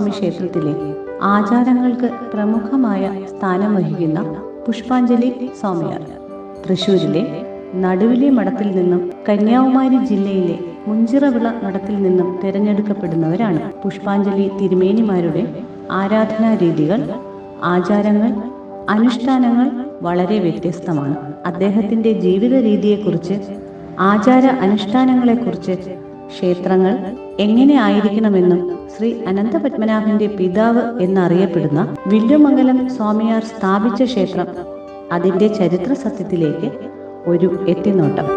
സ്വാമി ക്ഷേത്രത്തിലെ ആചാരങ്ങൾക്ക് പ്രമുഖമായ സ്ഥാനം വഹിക്കുന്ന പുഷ്പാഞ്ജലി സ്വാമിയാർ തൃശ്ശൂരിലെ നടുവിലെ മഠത്തിൽ നിന്നും കന്യാകുമാരി ജില്ലയിലെ മുഞ്ചിറവിള മഠത്തിൽ നിന്നും തിരഞ്ഞെടുക്കപ്പെടുന്നവരാണ്. പുഷ്പാഞ്ജലി തിരുമേനിമാരുടെ ആരാധനാ രീതികൾ, ആചാരങ്ങൾ, അനുഷ്ഠാനങ്ങൾ വളരെ വ്യത്യസ്തമാണ്. അദ്ദേഹത്തിന്റെ ജീവിത രീതിയെക്കുറിച്ച്, ആചാര അനുഷ്ഠാനങ്ങളെക്കുറിച്ച്, ക്ഷേത്രങ്ങൾ എങ്ങനെ ആയിരിക്കണമെന്നും ശ്രീ അനന്തപത്മനാഭന്റെ പിതാവ് എന്നറിയപ്പെടുന്ന വില്ലുമംഗലം സ്വാമിയാർ സ്ഥാപിച്ച ക്ഷേത്രം, അതിന്റെ ചരിത്ര സത്യത്തിലേക്ക് ഒരു എത്തിനോട്ടം.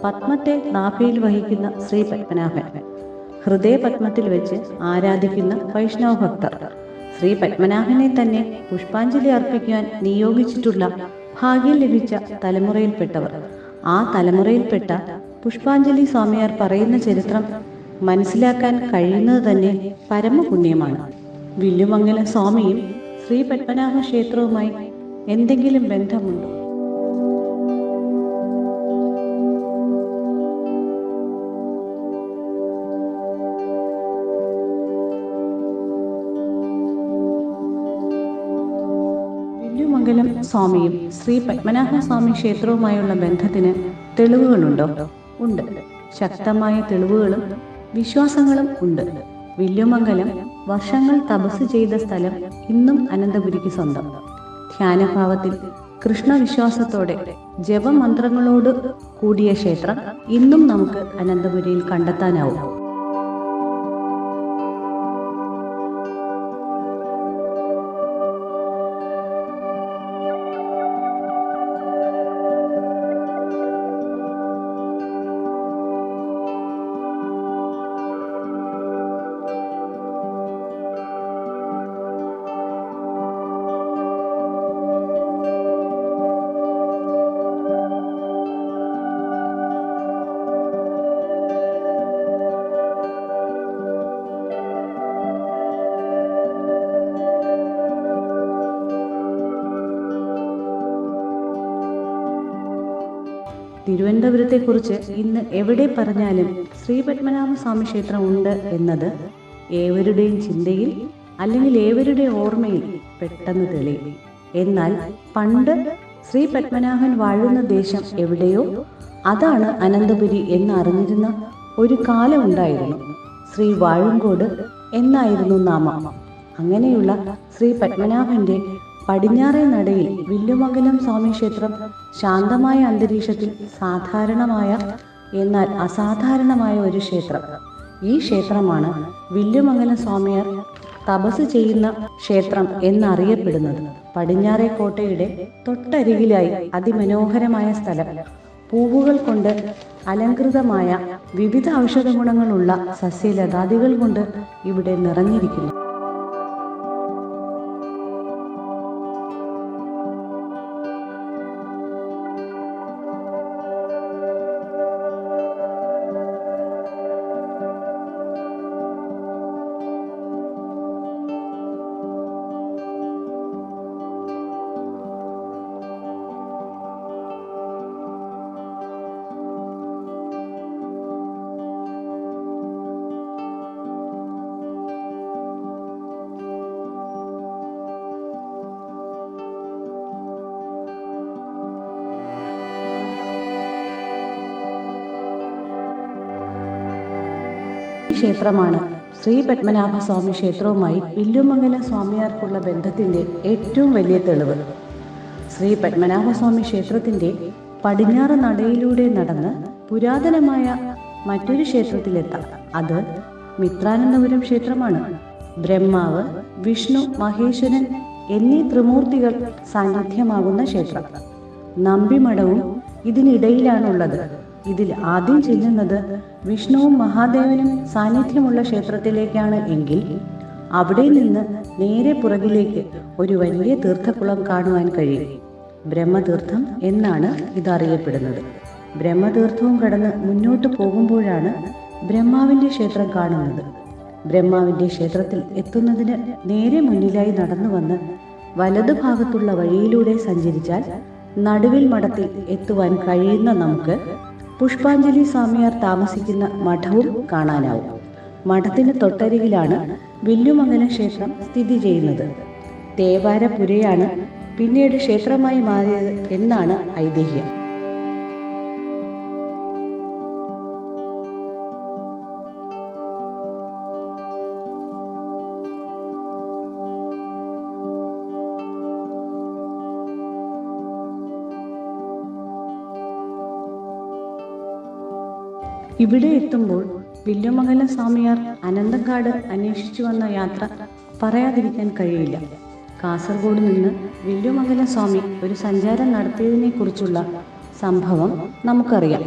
പത്മത്തെ നാഭിയിൽ വഹിക്കുന്ന ശ്രീ പത്മനാഭൻ, ഹൃദയപത്മത്തിൽ വെച്ച് ആരാധിക്കുന്ന വൈഷ്ണവ ഭക്തർ, ശ്രീ പത്മനാഭനെ തന്നെ പുഷ്പാഞ്ജലി അർപ്പിക്കുവാൻ നിയോഗിച്ചിട്ടുള്ള ഭാഗ്യം ലഭിച്ച തലമുറയിൽപ്പെട്ടവർ, ആ തലമുറയിൽപ്പെട്ട പുഷ്പാഞ്ജലി സ്വാമിയാർ പറയുന്ന ചരിത്രം മനസ്സിലാക്കാൻ കഴിയുന്നത് തന്നെ പരമപുണ്യമാണ്. വില്ലുമംഗലം സ്വാമിയും ശ്രീ പത്മനാഭ ക്ഷേത്രവുമായി എന്തെങ്കിലും ബന്ധമുണ്ടോ? വില്ലുമംഗലം സ്വാമിയും ശ്രീ പത്മനാഭ സ്വാമി ക്ഷേത്രവുമായുള്ള ബന്ധത്തിന് തെളിവുകളുണ്ടോ? ഉണ്ട്. ശക്തമായ തെളിവുകളും വിശ്വാസങ്ങളും ഉണ്ട്. വില്ലുമംഗലം വർഷങ്ങൾ തപസ് ചെയ്ത സ്ഥലം ഇന്നും അനന്തപുരിക്ക് സ്വന്തം. ധ്യാനഭാവത്തിൽ കൃഷ്ണവിശ്വാസത്തോടെ ജപമന്ത്രങ്ങളോട് കൂടിയ ക്ഷേത്രം ഇന്നും നമുക്ക് അനന്തപുരിയിൽ കണ്ടെത്താനാവും. തിരുവനന്തപുരത്തെക്കുറിച്ച് ഇന്ന് എവിടെ പറഞ്ഞാലും ശ്രീ പത്മനാഭ സ്വാമി ക്ഷേത്രം ഉണ്ട് എന്നത് ഏവരുടെയും ചിന്തയിൽ അല്ലെങ്കിൽ ഏവരുടെ ഓർമ്മയിൽ പെട്ടെന്ന് തെളിയും. എന്നാൽ പണ്ട് ശ്രീ പത്മനാഭൻ വാഴുന്ന ദേശം എവിടെയോ അതാണ് അനന്തപുരി എന്നറിഞ്ഞിരുന്ന ഒരു കാലം ഉണ്ടായിരുന്നു. ശ്രീ വാഴുങ്കോട് എന്നായിരുന്നു നാമം. അങ്ങനെയുള്ള ശ്രീ പത്മനാഭന്റെ പടിഞ്ഞാറേ നടയിൽ വില്ലുമംഗലം സ്വാമി ക്ഷേത്രം ശാന്തമായ അന്തരീക്ഷത്തിൽ സാധാരണമായ എന്നാൽ അസാധാരണമായ ഒരു ക്ഷേത്രം. ഈ ക്ഷേത്രമാണ് വില്ലുമംഗലം സ്വാമിയാർ തപസ് ചെയ്യുന്ന ക്ഷേത്രം എന്നറിയപ്പെടുന്നത്. പടിഞ്ഞാറേ കോട്ടയുടെ തൊട്ടരികിലായി അതിമനോഹരമായ സ്ഥലം, പൂവുകൾ കൊണ്ട് അലങ്കൃതമായ വിവിധ ഔഷധ ഗുണങ്ങളുള്ള സസ്യലതാദികൾ കൊണ്ട് ഇവിടെ നിറഞ്ഞിരിക്കുന്നു. ക്ഷേത്രമാണ് ശ്രീ പത്മനാഭ സ്വാമി ക്ഷേത്രവുമായി വില്ലുമംഗലം സ്വാമിയാർക്കുള്ള ബന്ധത്തിന്റെ ഏറ്റവും വലിയ തെളിവ്. ശ്രീ പത്മനാഭ സ്വാമി ക്ഷേത്രത്തിന്റെ പടിഞ്ഞാറ് നടയിലൂടെ നടന്ന് പുരാതനമായ മറ്റൊരു ക്ഷേത്രത്തിലെത്താം. അത് മിത്രാനന്തപുരം ക്ഷേത്രമാണ്. ബ്രഹ്മാവ്, വിഷ്ണു, മഹേശ്വരൻ എന്നീ ത്രിമൂർത്തികൾ സാന്നിധ്യമാകുന്ന ക്ഷേത്രം. നമ്പിമഠവും ഇതിനിടയിലാണുള്ളത്. ഇതിൽ ആദ്യം ചെല്ലുന്നത് വിഷ്ണുവും മഹാദേവനും സാന്നിധ്യമുള്ള ക്ഷേത്രത്തിലേക്കാണ് എങ്കിൽ അവിടെ നിന്ന് നേരെ പുറകിലേക്ക് ഒരു വലിയ തീർത്ഥക്കുളം കാണുവാൻ കഴിയും. ബ്രഹ്മതീർത്ഥം എന്നാണ് ഇതറിയപ്പെടുന്നത്. ബ്രഹ്മതീർത്ഥവും കടന്ന് മുന്നോട്ട് പോകുമ്പോഴാണ് ബ്രഹ്മാവിൻ്റെ ക്ഷേത്രം കാണുന്നത്. ബ്രഹ്മാവിൻ്റെ ക്ഷേത്രത്തിൽ എത്തുന്നതിന് നേരെ മുന്നിലായി നടന്നു വന്ന് വലതുഭാഗത്തുള്ള വഴിയിലൂടെ സഞ്ചരിച്ചാൽ നടുവിൽ മഠത്തിൽ എത്തുവാൻ കഴിയുന്ന നമുക്ക് പുഷ്പാഞ്ജലി സ്വാമിയാർ താമസിക്കുന്ന മഠവും കാണാനാവും. മഠത്തിന് തൊട്ടരികിലാണ് വില്ലുമംഗലം ക്ഷേത്രം സ്ഥിതി ചെയ്യുന്നത്. തേവാരപുരയാണ് പിന്നീട് ക്ഷേത്രമായി മാറിയത് എന്നാണ് ഐതിഹ്യം. ഇവിടെ എത്തുമ്പോൾ വില്ലുമംഗലം സ്വാമിയാർ അനന്തങ്കാട് അന്വേഷിച്ചു വന്ന യാത്ര പറയാതിരിക്കാൻ കഴിയില്ല. കാസർഗോഡ് നിന്ന് വില്ലുമംഗലം സ്വാമി ഒരു സഞ്ചാരം നടത്തിയതിനെ കുറിച്ചുള്ള സംഭവം നമുക്കറിയാം.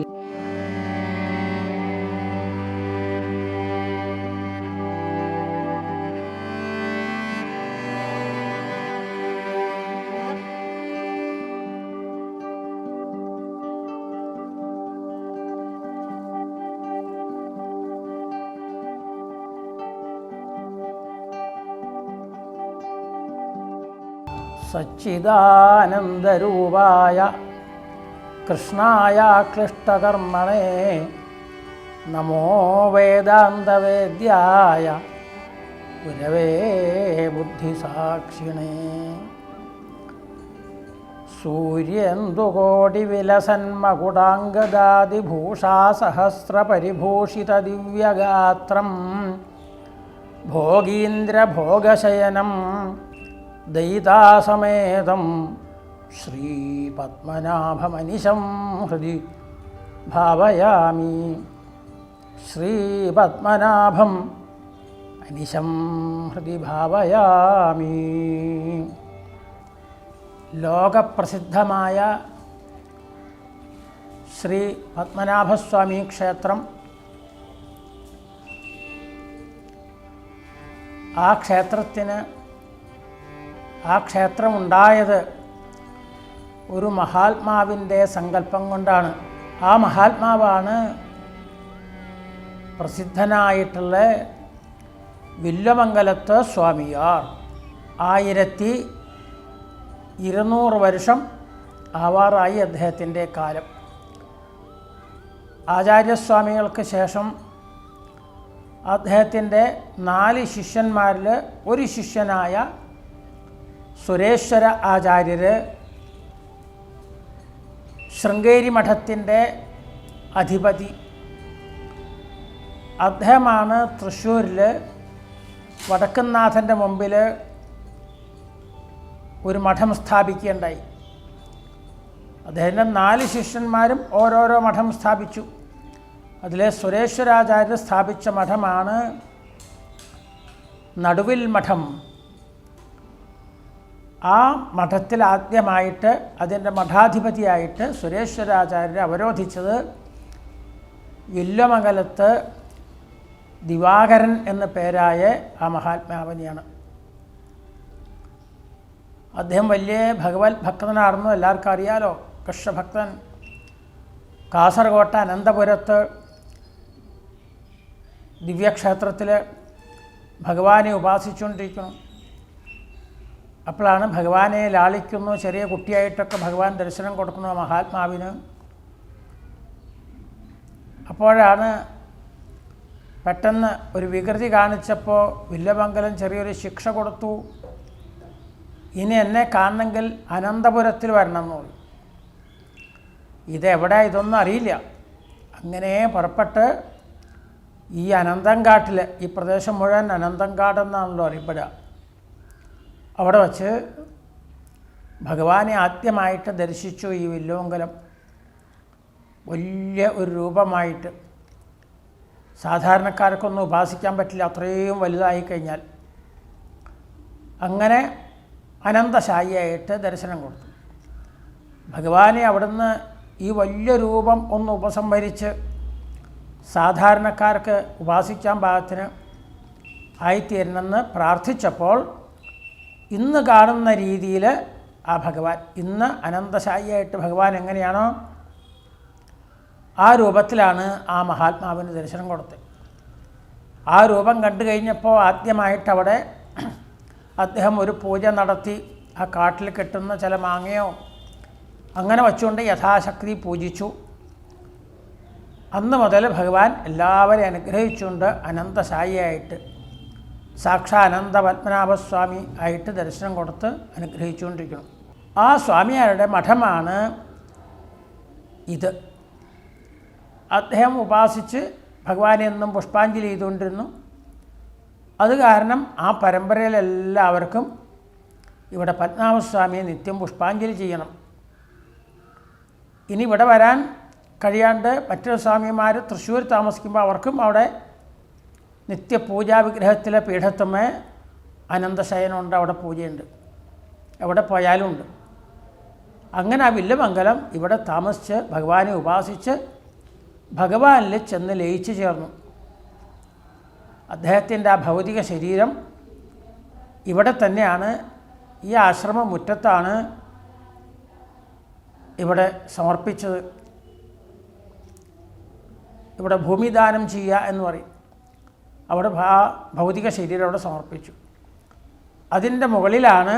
സച്ചിദാനന്ദരൂപായ കൃഷ്ണായ ക്ലിഷ്ടകർമ്മണേ നമോ വേദാന്തവേദ്യായ ഗുരവേ ബുദ്ധിസാക്ഷിണേ. സൂര്യേന്ദുകോടിവിലസന്മകുടാംഗദാദിഭൂഷാസഹസ്രപരിഭൂഷിതദിവ്യഗാത്രം ഭോഗീന്ദ്രഭോഗശയനം ദയിതാസമേതം ശ്രീപത്മനാഭമനിശം ഹൃദി ഭാവയാമി. ശ്രീപത്മനാഭം അനിശം ഹൃദി ഭാവയാമി. ലോകപ്രസിദ്ധമായ ശ്രീ പത്മനാഭസ്വാമി ക്ഷേത്രം, ആ ക്ഷേത്രമുണ്ടായത് ഒരു മഹാത്മാവിൻ്റെ സങ്കല്പം കൊണ്ടാണ്. ആ മഹാത്മാവാണ് പ്രസിദ്ധനായിട്ടുള്ള വില്ലുമംഗലത്ത് സ്വാമിയാർ. 1200 വർഷം ആവാറായി അദ്ദേഹത്തിൻ്റെ കാലം. ആചാര്യസ്വാമികൾക്ക് ശേഷം അദ്ദേഹത്തിൻ്റെ 4 ശിഷ്യന്മാരിൽ ഒരു ശിഷ്യനായ സുരേശ്വര ആചാര്യർ ശൃംഗേരി മഠത്തിൻ്റെ അധിപതി. അദ്ദേഹമാണ് തൃശ്ശൂരിൽ വടക്കുംനാഥൻ്റെ മുമ്പിൽ ഒരു മഠം സ്ഥാപിക്കുകയുണ്ടായി. അദ്ദേഹത്തിൻ്റെ 4 ശിഷ്യന്മാരും ഓരോരോ മഠം സ്ഥാപിച്ചു. അതിലെ സുരേശ്വരാചാര്യർ സ്ഥാപിച്ച മഠമാണ് നടുവിൽ മഠം. ആ മഠത്തിൽ ആദ്യമായിട്ട് അതിൻ്റെ മഠാധിപതിയായിട്ട് സുരേശ്വരാചാര്യരെ അവരോധിച്ചത് വില്ലുമംഗലത്ത് ദിവാകരൻ എന്ന പേരായ ആ മഹാത്മാവിനെയാണ്. അദ്ദേഹം വലിയ ഭഗവത് ഭക്തനാണെന്ന് എല്ലാവർക്കും അറിയാലോ. കൃഷ്ണഭക്തൻ. കാസർഗോട്ട് അനന്തപുരത്ത് ദിവ്യക്ഷേത്രത്തിൽ ഭഗവാനെ ഉപാസിച്ചുകൊണ്ടിരിക്കുന്നു. അപ്പോഴാണ് ഭഗവാനെ ലാളിക്കുന്നു. ചെറിയ കുട്ടിയായിട്ടൊക്കെ ഭഗവാൻ ദർശനം കൊടുക്കുന്നു മഹാത്മാവിന്. അപ്പോഴാണ് പെട്ടെന്ന് ഒരു വികൃതി കാണിച്ചപ്പോൾ വില്ലുമംഗലം ചെറിയൊരു ശിക്ഷ കൊടുത്തു. ഇനി എന്നെ കാണണമെങ്കിൽ അനന്തപുരത്തിൽ വരണം എന്ന് പറഞ്ഞു. ഇതെവിടെ ഇതൊന്നും അറിയില്ല. അങ്ങനെ പുറപ്പെട്ട് ഈ അനന്തങ്കാട്ടിൽ, ഈ പ്രദേശം മുഴുവൻ അനന്തങ്കാടെന്നാണല്ലോ അറിയപ്പെടുക, അവിടെ വച്ച് ഭഗവാനെ ആദ്യമായിട്ട് ദർശിച്ചു. ഈ വില്ലുമംഗലം വലിയ ഒരു രൂപമായിട്ട്, സാധാരണക്കാർക്കൊന്നും ഉപാസിക്കാൻ പറ്റില്ല, അത്രയും വലുതായി കഴിഞ്ഞാൽ. അങ്ങനെ അനന്തശായിയായിട്ട് ദർശനം കൊടുത്തു. ഭഗവാനെ അവിടുന്ന് ഈ വലിയ രൂപം ഒന്ന് ഉപസംഹരിച്ച് സാധാരണക്കാർക്ക് ഉപാസിക്കാൻ പാകത്തിന് ആയിത്തീരണമെന്ന് പ്രാർത്ഥിച്ചപ്പോൾ ഇന്ന് കാണുന്ന രീതിയിൽ ആ ഭഗവാൻ, ഇന്ന് അനന്തശായിയായിട്ട് ഭഗവാൻ എങ്ങനെയാണോ ആ രൂപത്തിലാണ് ആ മഹാത്മാവിന് ദർശനം കൊടുത്തത്. ആ രൂപം കണ്ടു കഴിഞ്ഞപ്പോൾ ആദ്യമായിട്ട് അവിടെ അദ്ദേഹം ഒരു പൂജ നടത്തി. ആ കാട്ടിൽ കെട്ടുന്ന ചില മാങ്ങയോ അങ്ങനെ വച്ചുകൊണ്ട് യഥാശക്തി പൂജിച്ചു. അന്ന് മുതൽ ഭഗവാൻ എല്ലാവരെയും അനുഗ്രഹിച്ചുകൊണ്ട് അനന്തശായിയായിട്ട് സാക്ഷാ അനന്ത പത്മനാഭസ്വാമി ആയിട്ട് ദർശനം കൊടുത്ത് അനുഗ്രഹിച്ചുകൊണ്ടിരിക്കണം. ആ സ്വാമിയാരുടെ മഠമാണ് ഇത്. അദ്ദേഹം ഉപാസിച്ച് ഭഗവാനെ എന്നും പുഷ്പാഞ്ജലി ചെയ്തുകൊണ്ടിരുന്നു. അത് കാരണം ആ പരമ്പരയിലെല്ലാവർക്കും ഇവിടെ പത്മനാഭസ്വാമിയെ നിത്യം പുഷ്പാഞ്ജലി ചെയ്യണം. ഇനി ഇവിടെ വരാൻ കഴിയാണ്ട് മറ്റൊരു സ്വാമിമാർ തൃശ്ശൂർ താമസിക്കുമ്പോൾ അവർക്കും അവിടെ നിത്യപൂജാ വിഗ്രഹത്തിലെ പീഠത്തുമേ അനന്തശയനമുണ്ട്, അവിടെ പൂജയുണ്ട്, എവിടെ പോയാലും ഉണ്ട്. അങ്ങനെ ആ വില്ലുമംഗലം ഇവിടെ താമസിച്ച് ഭഗവാനെ ഉപാസിച്ച് ഭഗവാനിൽ ചെന്ന് ലയിച്ചു ചേർന്നു. അദ്ദേഹത്തിൻ്റെ ആ ഭൗതിക ശരീരം ഇവിടെ തന്നെയാണ്, ഈ ആശ്രമ മുറ്റത്താണ് ഇവിടെ സമർപ്പിച്ചത്. ഇവിടെ ഭൂമിദാനം ചെയ്യുക എന്ന് പറയും. അവിടെ ഭൗതിക ശരീരം അവിടെ സമർപ്പിച്ചു. അതിൻ്റെ മുകളിലാണ്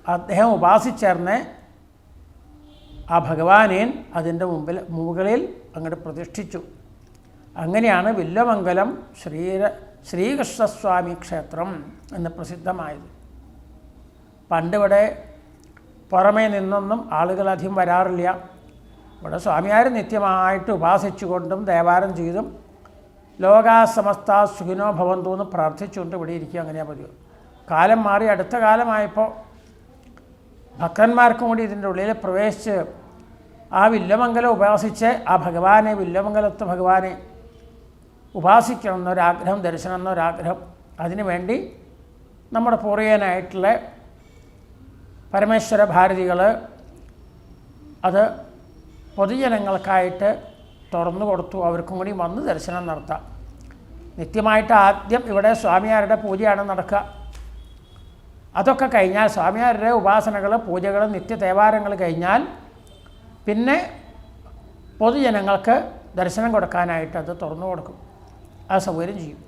അദ്ദേഹം ഉപാസിച്ചേർന്ന് ആ ഭഗവാനെ അതിൻ്റെ മുകളിൽ അങ്ങോട്ട് പ്രതിഷ്ഠിച്ചു. അങ്ങനെയാണ് വില്വമംഗലം ശ്രീകൃഷ്ണസ്വാമി ക്ഷേത്രം എന്ന് പ്രസിദ്ധമായത്. പണ്ടിവിടെ പുറമേ നിന്നൊന്നും ആളുകൾ അധികം വരാറില്ല. ഇവിടെ സ്വാമിയാർ നിത്യമായിട്ട് ഉപാസിച്ചുകൊണ്ടും ദേവാരം ചെയ്തും ലോകാസമസ്ത സുഖിനോ ഭവന്തു എന്ന് പ്രാർത്ഥിച്ചുകൊണ്ട് ഇവിടെ ഇരിക്കുക. അങ്ങനെയാണ് പതിവ്. കാലം മാറി അടുത്ത കാലമായപ്പോൾ ഭക്തന്മാർക്കും കൂടി ഇതിൻ്റെ ഉള്ളിൽ പ്രവേശിച്ച് ആ വില്വമംഗലം ഉപാസിച്ച് ആ ഭഗവാനെ, വില്വമംഗലത്ത് ഭഗവാനെ ഉപാസിക്കണം എന്നൊരാഗ്രഹം, ദർശനം എന്നൊരാഗ്രഹം. അതിനുവേണ്ടി നമ്മുടെ പൂർവ്വികനായിട്ടുള്ള പരമേശ്വര ഭാരതികൾ അത് പൊതുജനങ്ങൾക്കായിട്ട് തുറന്നു കൊടുത്തു. അവർക്കും കൂടി വന്ന് ദർശനം നടത്താം. നിത്യമായിട്ട് ആദ്യം ഇവിടെ സ്വാമിയാരുടെ പൂജയാണ് നടക്കുക. അതൊക്കെ കഴിഞ്ഞാൽ സ്വാമിയാരുടെ ഉപാസനകൾ, പൂജകൾ, നിത്യദേവാരങ്ങൾ കഴിഞ്ഞാൽ പിന്നെ പൊതുജനങ്ങൾക്ക് ദർശനം കൊടുക്കാനായിട്ട് അത് തുറന്നു കൊടുക്കും. ആ സൗകര്യം ചെയ്യും.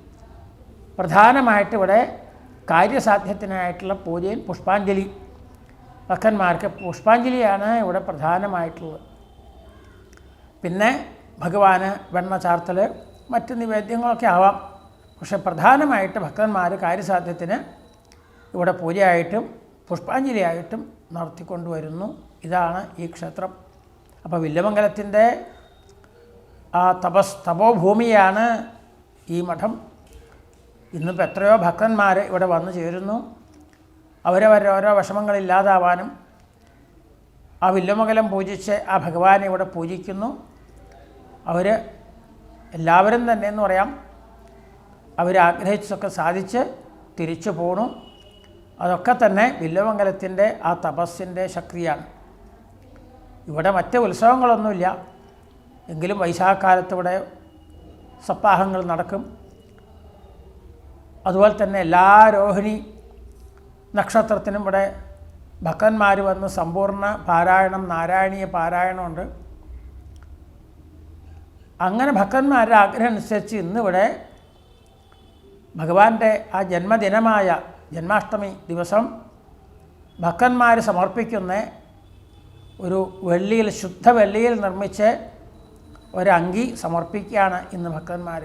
പ്രധാനമായിട്ട് ഇവിടെ കാര്യസാധ്യത്തിനായിട്ടുള്ള പൂജയും പുഷ്പാഞ്ജലി, ഭക്തന്മാർക്ക് പുഷ്പാഞ്ജലിയാണ് ഇവിടെ പ്രധാനമായിട്ടുള്ളത്. പിന്നെ ഭഗവാന് വെണ്ണ ചാർത്തൽ, മറ്റ് നിവേദ്യങ്ങളൊക്കെ ആവാം. പക്ഷെ പ്രധാനമായിട്ട് ഭക്തന്മാർ കാര്യസാധ്യത്തിന് ഇവിടെ പൂജയായിട്ടും പുഷ്പാഞ്ജലിയായിട്ടും നടത്തിക്കൊണ്ടുവരുന്നു. ഇതാണ് ഈ ക്ഷേത്രം. അപ്പോൾ വില്വമംഗലത്തിൻ്റെ ആ തപോഭൂമിയാണ് ഈ മഠം. ഇന്നിപ്പോൾ എത്രയോ ഭക്തന്മാർ ഇവിടെ വന്നു ചേരുന്നു. അവരവരുടെ ഓരോ വിഷമങ്ങളില്ലാതാവാനും ആ വില്വമംഗലം പൂജിച്ച് ആ ഭഗവാനെ ഇവിടെ പൂജിക്കുന്നു. അവർ എല്ലാവരും തന്നെ എന്ന് പറയാം, അവരാഗ്രഹിച്ചതൊക്കെ സാധിച്ച് തിരിച്ചു പോണു. അതൊക്കെ തന്നെ വില്വമംഗലത്തിൻ്റെ ആ തപസ്സിൻ്റെ ശക്തിയാണ്. ഇവിടെ മറ്റ് ഉത്സവങ്ങളൊന്നുമില്ല, എങ്കിലും വൈശാഖകാലത്ത് ഇവിടെ സപ്താഹങ്ങൾ നടക്കും. അതുപോലെ തന്നെ എല്ലാ രോഹിണി നക്ഷത്രത്തിനും ഇവിടെ ഭക്തന്മാർ വന്ന് സമ്പൂർണ്ണ പാരായണം, നാരായണീയ പാരായണമുണ്ട്. അങ്ങനെ ഭക്തന്മാരുടെ ആഗ്രഹം അനുസരിച്ച് ഇന്നിവിടെ ഭഗവാന്റെ ആ ജന്മദിനമായ ജന്മാഷ്ടമി ദിവസം ഭക്തന്മാർ സമർപ്പിക്കുന്ന ഒരു വെള്ളിയിൽ, ശുദ്ധ വെള്ളിയിൽ നിർമ്മിച്ച് ഒരങ്കി സമർപ്പിക്കുകയാണ് ഇന്ന് ഭക്തന്മാർ.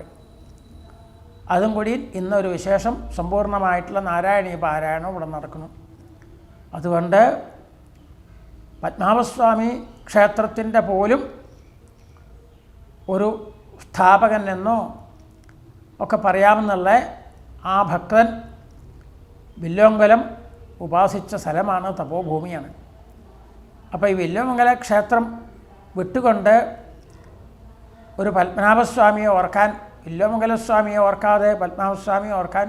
അതും കൂടി ഇന്നൊരു വിശേഷം സമ്പൂർണ്ണമായിട്ടുള്ള നാരായണീയ പാരായണം ഇവിടെ നടക്കുന്നു. അതുകൊണ്ട് പത്മനാഭസ്വാമി ക്ഷേത്രത്തിൻ്റെ പോലും ഒരു സ്ഥാപകൻ എന്നോ ഒക്കെ പറയാമെന്നുള്ള ആ ഭക്തൻ വില്വമംഗലം ഉപാസിച്ച സ്ഥലമാണ്, തപോഭൂമിയാണ്. അപ്പോൾ ഈ വില്വമംഗല ക്ഷേത്രം വിട്ടുകൊണ്ട് ഒരു പത്മനാഭസ്വാമിയെ ഓർക്കാൻ, വില്വമംഗലസ്വാമിയെ ഓർക്കാതെ പത്മനാഭസ്വാമിയെ ഓർക്കാൻ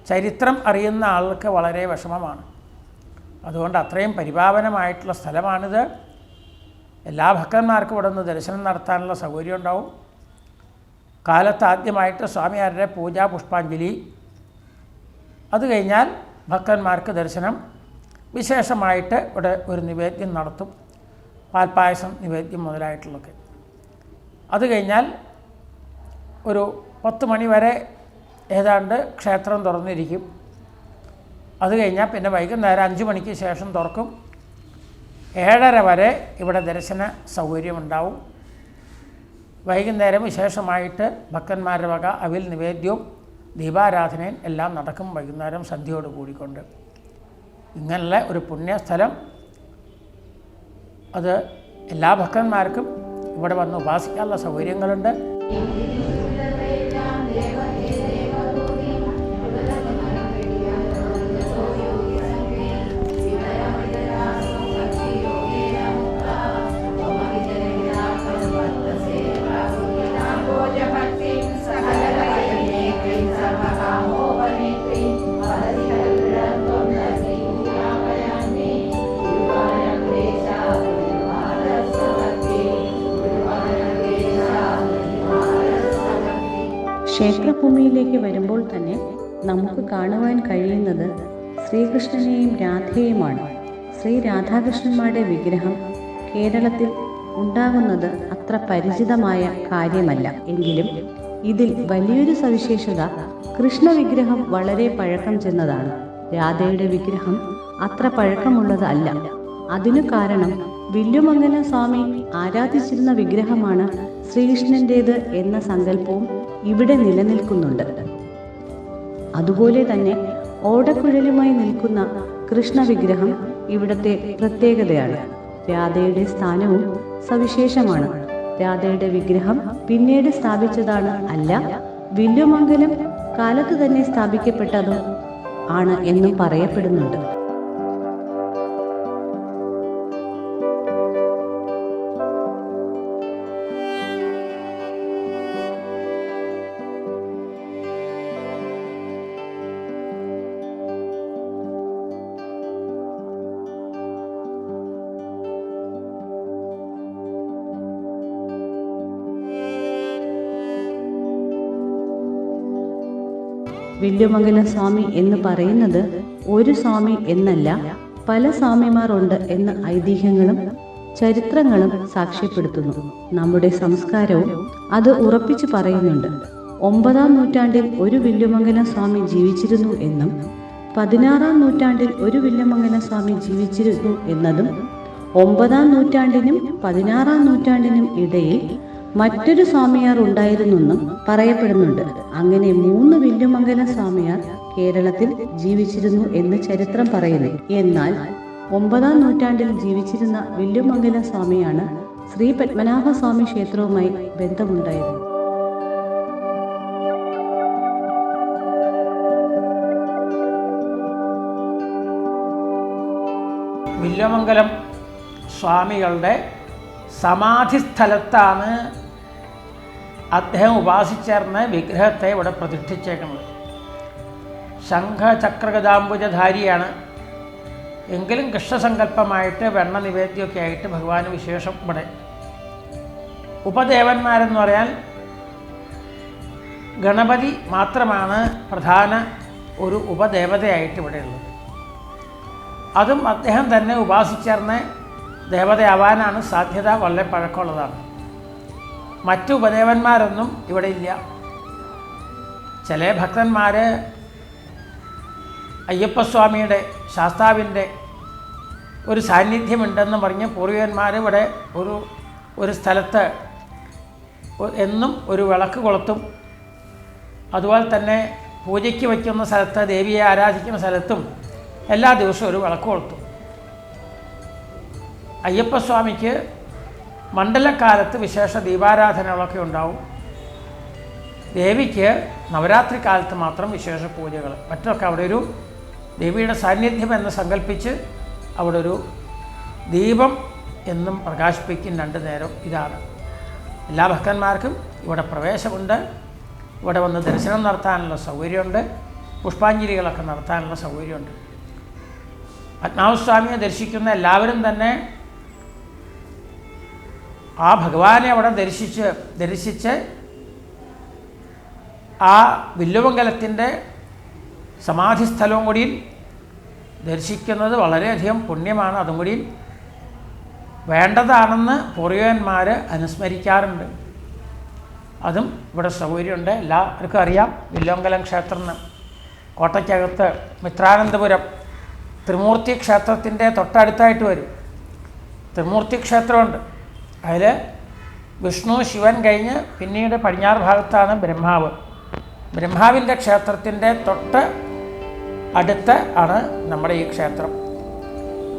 ചരിത്രം അറിയുന്ന ആൾക്ക് വളരെ വിഷമമാണ്. അതുകൊണ്ട് അത്രയും പരിപാവനമായിട്ടുള്ള സ്ഥലമാണിത്. എല്ലാ ഭക്തന്മാർക്കും ഇവിടെ നിന്ന് ദർശനം നടത്താനുള്ള സൗകര്യം ഉണ്ടാവും. കാലത്ത് ആദ്യമായിട്ട് സ്വാമിയാരുടെ പൂജാ പുഷ്പാഞ്ജലി, അത് കഴിഞ്ഞാൽ ഭക്തന്മാർക്ക് ദർശനം. വിശേഷമായിട്ട് ഇവിടെ ഒരു നിവേദ്യം നടത്തും, പാൽപ്പായസം നിവേദ്യം മുതലായിട്ടുള്ളതൊക്കെ. അത് കഴിഞ്ഞാൽ ഒരു 10 മണി വരെ ഏതാണ്ട് ക്ഷേത്രം തുറന്നിരിക്കും. അത് കഴിഞ്ഞാൽ പിന്നെ വൈകുന്നേരം 5 മണിക്ക് ശേഷം തുറക്കും. 7:30 വരെ ഇവിടെ ദർശന സൗകര്യമുണ്ടാവും. വൈകുന്നേരം വിശേഷമായിട്ട് ഭക്തന്മാരുടെ വക അവിൽ നിവേദ്യവും ദീപാരാധനയും എല്ലാം നടക്കും വൈകുന്നേരം സന്ധ്യയോട് കൂടിക്കൊണ്ട്. ഇങ്ങനെയുള്ള ഒരു പുണ്യസ്ഥലം, അത് എല്ലാ ഭക്തന്മാർക്കും ഇവിടെ വന്ന് ഉപാസിക്കാനുള്ള സൗകര്യങ്ങളുണ്ട്. ക്ഷേത്രഭൂമിയിലേക്ക് വരുമ്പോൾ തന്നെ നമുക്ക് കാണുവാൻ കഴിയുന്നത് ശ്രീകൃഷ്ണനെയും രാധയെയുമാണ്. ശ്രീ രാധാകൃഷ്ണന്മാരുടെ വിഗ്രഹം കേരളത്തിൽ ഉണ്ടാകുന്നത് അത്ര പരിചിതമായ കാര്യമല്ല. എങ്കിലും ഇതിൽ വലിയൊരു സവിശേഷത കൃഷ്ണ വിഗ്രഹം വളരെ പഴക്കം ചെന്നതാണ്. രാധയുടെ വിഗ്രഹം അത്ര പഴക്കമുള്ളത് അല്ല. അതിനു കാരണം വില്ലുമംഗലം സ്വാമി ആരാധിച്ചിരുന്ന വിഗ്രഹമാണ് ശ്രീകൃഷ്ണൻ്റേത് എന്ന സങ്കല്പവും ഇവിടെ നിലനിൽക്കുന്നുണ്ട്. അതുപോലെ തന്നെ ഓടക്കുഴലുമായി നിൽക്കുന്ന കൃഷ്ണ വിഗ്രഹം ഇവിടത്തെ പ്രത്യേകതയാണ്. രാധയുടെ സ്ഥാനവും സവിശേഷമാണ്. രാധയുടെ വിഗ്രഹം പിന്നീട് സ്ഥാപിച്ചതാണ് അല്ല, വില്ലുമംഗലം കാലത്ത് തന്നെ സ്ഥാപിക്കപ്പെട്ടതും ആണ് എന്നും പറയപ്പെടുന്നുണ്ട്. വില്ലുമംഗലം സ്വാമി എന്ന് പറയുന്നത് ഒരു സ്വാമി എന്നല്ല, പല സ്വാമിമാർ ഉണ്ട് എന്ന ഐതിഹ്യങ്ങളും ചരിത്രങ്ങളും സാക്ഷ്യപ്പെടുത്തുന്നു. നമ്മുടെ സംസ്കാരവും അത് ഉറപ്പിച്ചു പറയുന്നുണ്ട്. 9-ാം നൂറ്റാണ്ടിൽ ഒരു വില്ലുമംഗലം സ്വാമി ജീവിച്ചിരുന്നു എന്നും 16-ാം നൂറ്റാണ്ടിൽ ഒരു വില്ലുമംഗലം സ്വാമി ജീവിച്ചിരുന്നു എന്നതും 9-ാം നൂറ്റാണ്ടിനും 16-ാം നൂറ്റാണ്ടിനും ഇടയിൽ മറ്റൊരു സ്വാമിയാർ ഉണ്ടായിരുന്നെന്നും പറയപ്പെടുന്നുണ്ട്. അങ്ങനെ 3 വില്ലുമംഗലം സ്വാമിയാർ കേരളത്തിൽ ജീവിച്ചിരുന്നു എന്ന് ചരിത്രം പറയുന്നു. എന്നാൽ 9-ാം നൂറ്റാണ്ടിൽ ജീവിച്ചിരുന്ന വില്ലുമംഗലം സ്വാമിയാണ് ശ്രീ പത്മനാഭ സ്വാമി ക്ഷേത്രവുമായി ബന്ധമുണ്ടായിരുന്നത്. വില്ലുമംഗലം സ്വാമികളുടെ സമാധിസ്ഥലത്താണ് അദ്ദേഹം ഉപാസിച്ചേർന്ന വിഗ്രഹത്തെ ഇവിടെ പ്രതിഷ്ഠിച്ചേക്കുന്നത്. ശംഖചക്രഗദാംബുജധാരിയാണ്. എങ്കിലും കൃഷ്ണസങ്കല്പമായിട്ട് വെണ്ണ നിവേദ്യമൊക്കെ ആയിട്ട് ഭഗവാന് വിശേഷം ഇവിടെ. ഉപദേവന്മാരെന്ന് പറയാൻ ഗണപതി മാത്രമാണ് പ്രധാന ഒരു ഉപദേവതയായിട്ട് ഇവിടെയുള്ളത്. അതും അദ്ദേഹം തന്നെ ഉപാസിച്ചേർന്ന ദേവതയാവാനാണ് സാധ്യത. വളരെ പഴക്കമുള്ളതാണ്. മറ്റു ഉപദേവന്മാരൊന്നും ഇവിടെ ഇല്ല. ചില ഭക്തന്മാർ അയ്യപ്പസ്വാമിയുടെ ശാസ്താവിൻ്റെ ഒരു സാന്നിധ്യമുണ്ടെന്ന് പറഞ്ഞ് പൂർവികന്മാർ ഇവിടെ ഒരു സ്ഥലത്ത് എന്നും ഒരു വിളക്ക് കൊളുത്തും. അതുപോലെ തന്നെ പൂജയ്ക്ക് വയ്ക്കുന്ന സ്ഥലത്ത്, ദേവിയെ ആരാധിക്കുന്ന സ്ഥലത്തും എല്ലാ ദിവസവും ഒരു വിളക്ക് കൊളുത്തും. അയ്യപ്പസ്വാമിക്ക് മണ്ഡലക്കാലത്ത് വിശേഷ ദീപാരാധനകളൊക്കെ ഉണ്ടാവും. ദേവിക്ക് നവരാത്രി കാലത്ത് മാത്രം വിശേഷ പൂജകൾ. മറ്റൊക്കെ അവിടെ ഒരു ദേവിയുടെ സാന്നിധ്യം എന്ന് സങ്കല്പിച്ച് അവിടെ ഒരു ദീപം എന്നും പ്രകാശിപ്പിക്കും 2 നേരം. ഇതാണ്. എല്ലാ ഭക്തന്മാർക്കും ഇവിടെ പ്രവേശമുണ്ട്. ഇവിടെ വന്ന് ദർശനം നടത്താനുള്ള സൗകര്യമുണ്ട്. പുഷ്പാഞ്ജലികളൊക്കെ നടത്താനുള്ള സൗകര്യമുണ്ട്. പത്മനാഭസ്വാമിയെ ദർശിക്കുന്ന എല്ലാവരും തന്നെ ആ ഭഗവാനെ അവിടെ ദർശിച്ച് ആ വില്ലുമംഗലത്തിൻ്റെ സമാധിസ്ഥലവും കൂടി ദർശിക്കുന്നത് വളരെയധികം പുണ്യമാണ്. അതും കൂടി വേണ്ടതാണെന്ന് പൂർവികന്മാർ അനുസ്മരിക്കാറുണ്ട്. അതും ഇവിടെ സൗകര്യമുണ്ട്. എല്ലാവർക്കും അറിയാം. വില്വമംഗലം ക്ഷേത്രം കോട്ടയ്ക്കകത്ത് മിത്രാനന്തപുരം ത്രിമൂർത്തി ക്ഷേത്രത്തിൻ്റെ തൊട്ടടുത്തായിട്ട് വരും. ത്രിമൂർത്തി ക്ഷേത്രമുണ്ട്. അതിൽ വിഷ്ണു ശിവൻ കഴിഞ്ഞ് പിന്നീട് പടിഞ്ഞാറ് ഭാഗത്താണ് ബ്രഹ്മാവ്. ബ്രഹ്മാവിൻ്റെ ക്ഷേത്രത്തിൻ്റെ തൊട്ട് അടുത്ത് ആണ് നമ്മുടെ ഈ ക്ഷേത്രം.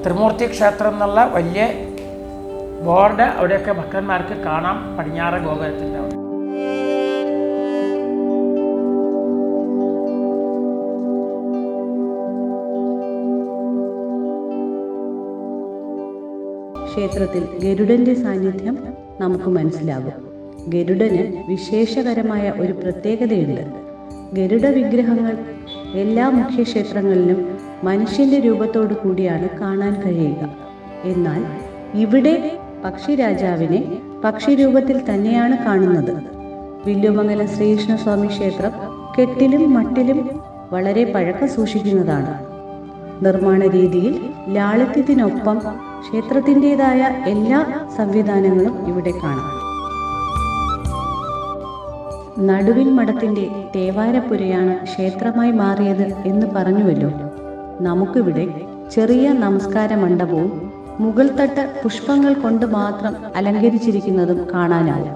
ത്രിമൂർത്തി ക്ഷേത്രം എന്നുള്ള വലിയ ബോർഡ് അവിടെയൊക്കെ ഭക്തന്മാർക്ക് കാണാം, പടിഞ്ഞാറ് ഗോപുരത്തിൻ്റെ അവിടെ. ക്ഷേത്രത്തിൽ ഗരുഡന്റെ സാന്നിധ്യം നമുക്ക് മനസ്സിലാകും. ഗരുഡന് വിശേഷകരമായ ഒരു പ്രത്യേകതയുണ്ട്. ഗരുഡ വിഗ്രഹങ്ങൾ എല്ലാ മുഖ്യ ക്ഷേത്രങ്ങളിലും മനുഷ്യന്റെ രൂപത്തോടു കൂടിയാണ് കാണാൻ കഴിയുക. എന്നാൽ ഇവിടെ പക്ഷിരാജാവിനെ പക്ഷിരൂപത്തിൽ തന്നെയാണ് കാണുന്നത്. വില്വമംഗലം ശ്രീകൃഷ്ണസ്വാമി ക്ഷേത്രം കെട്ടിലും മട്ടിലും വളരെ പഴക്കം സൂക്ഷിക്കുന്നതാണ്. നിർമ്മാണ രീതിയിൽ ലാളിത്യത്തിനൊപ്പം ക്ഷേത്രത്തിൻ്റെതായ എല്ലാ സംവിധാനങ്ങളും ഇവിടെ കാണാം. നടുവിൽ മഠത്തിന്റെ തേവാരപ്പുരയാണ് ക്ഷേത്രമായി മാറിയത് എന്ന് പറഞ്ഞുവല്ലോ. നമുക്കിവിടെ ചെറിയ നമസ്കാര മണ്ഡപവും മുകൾ തട്ട് പുഷ്പങ്ങൾ കൊണ്ട് മാത്രം അലങ്കരിച്ചിരിക്കുന്നതും കാണാനാവും.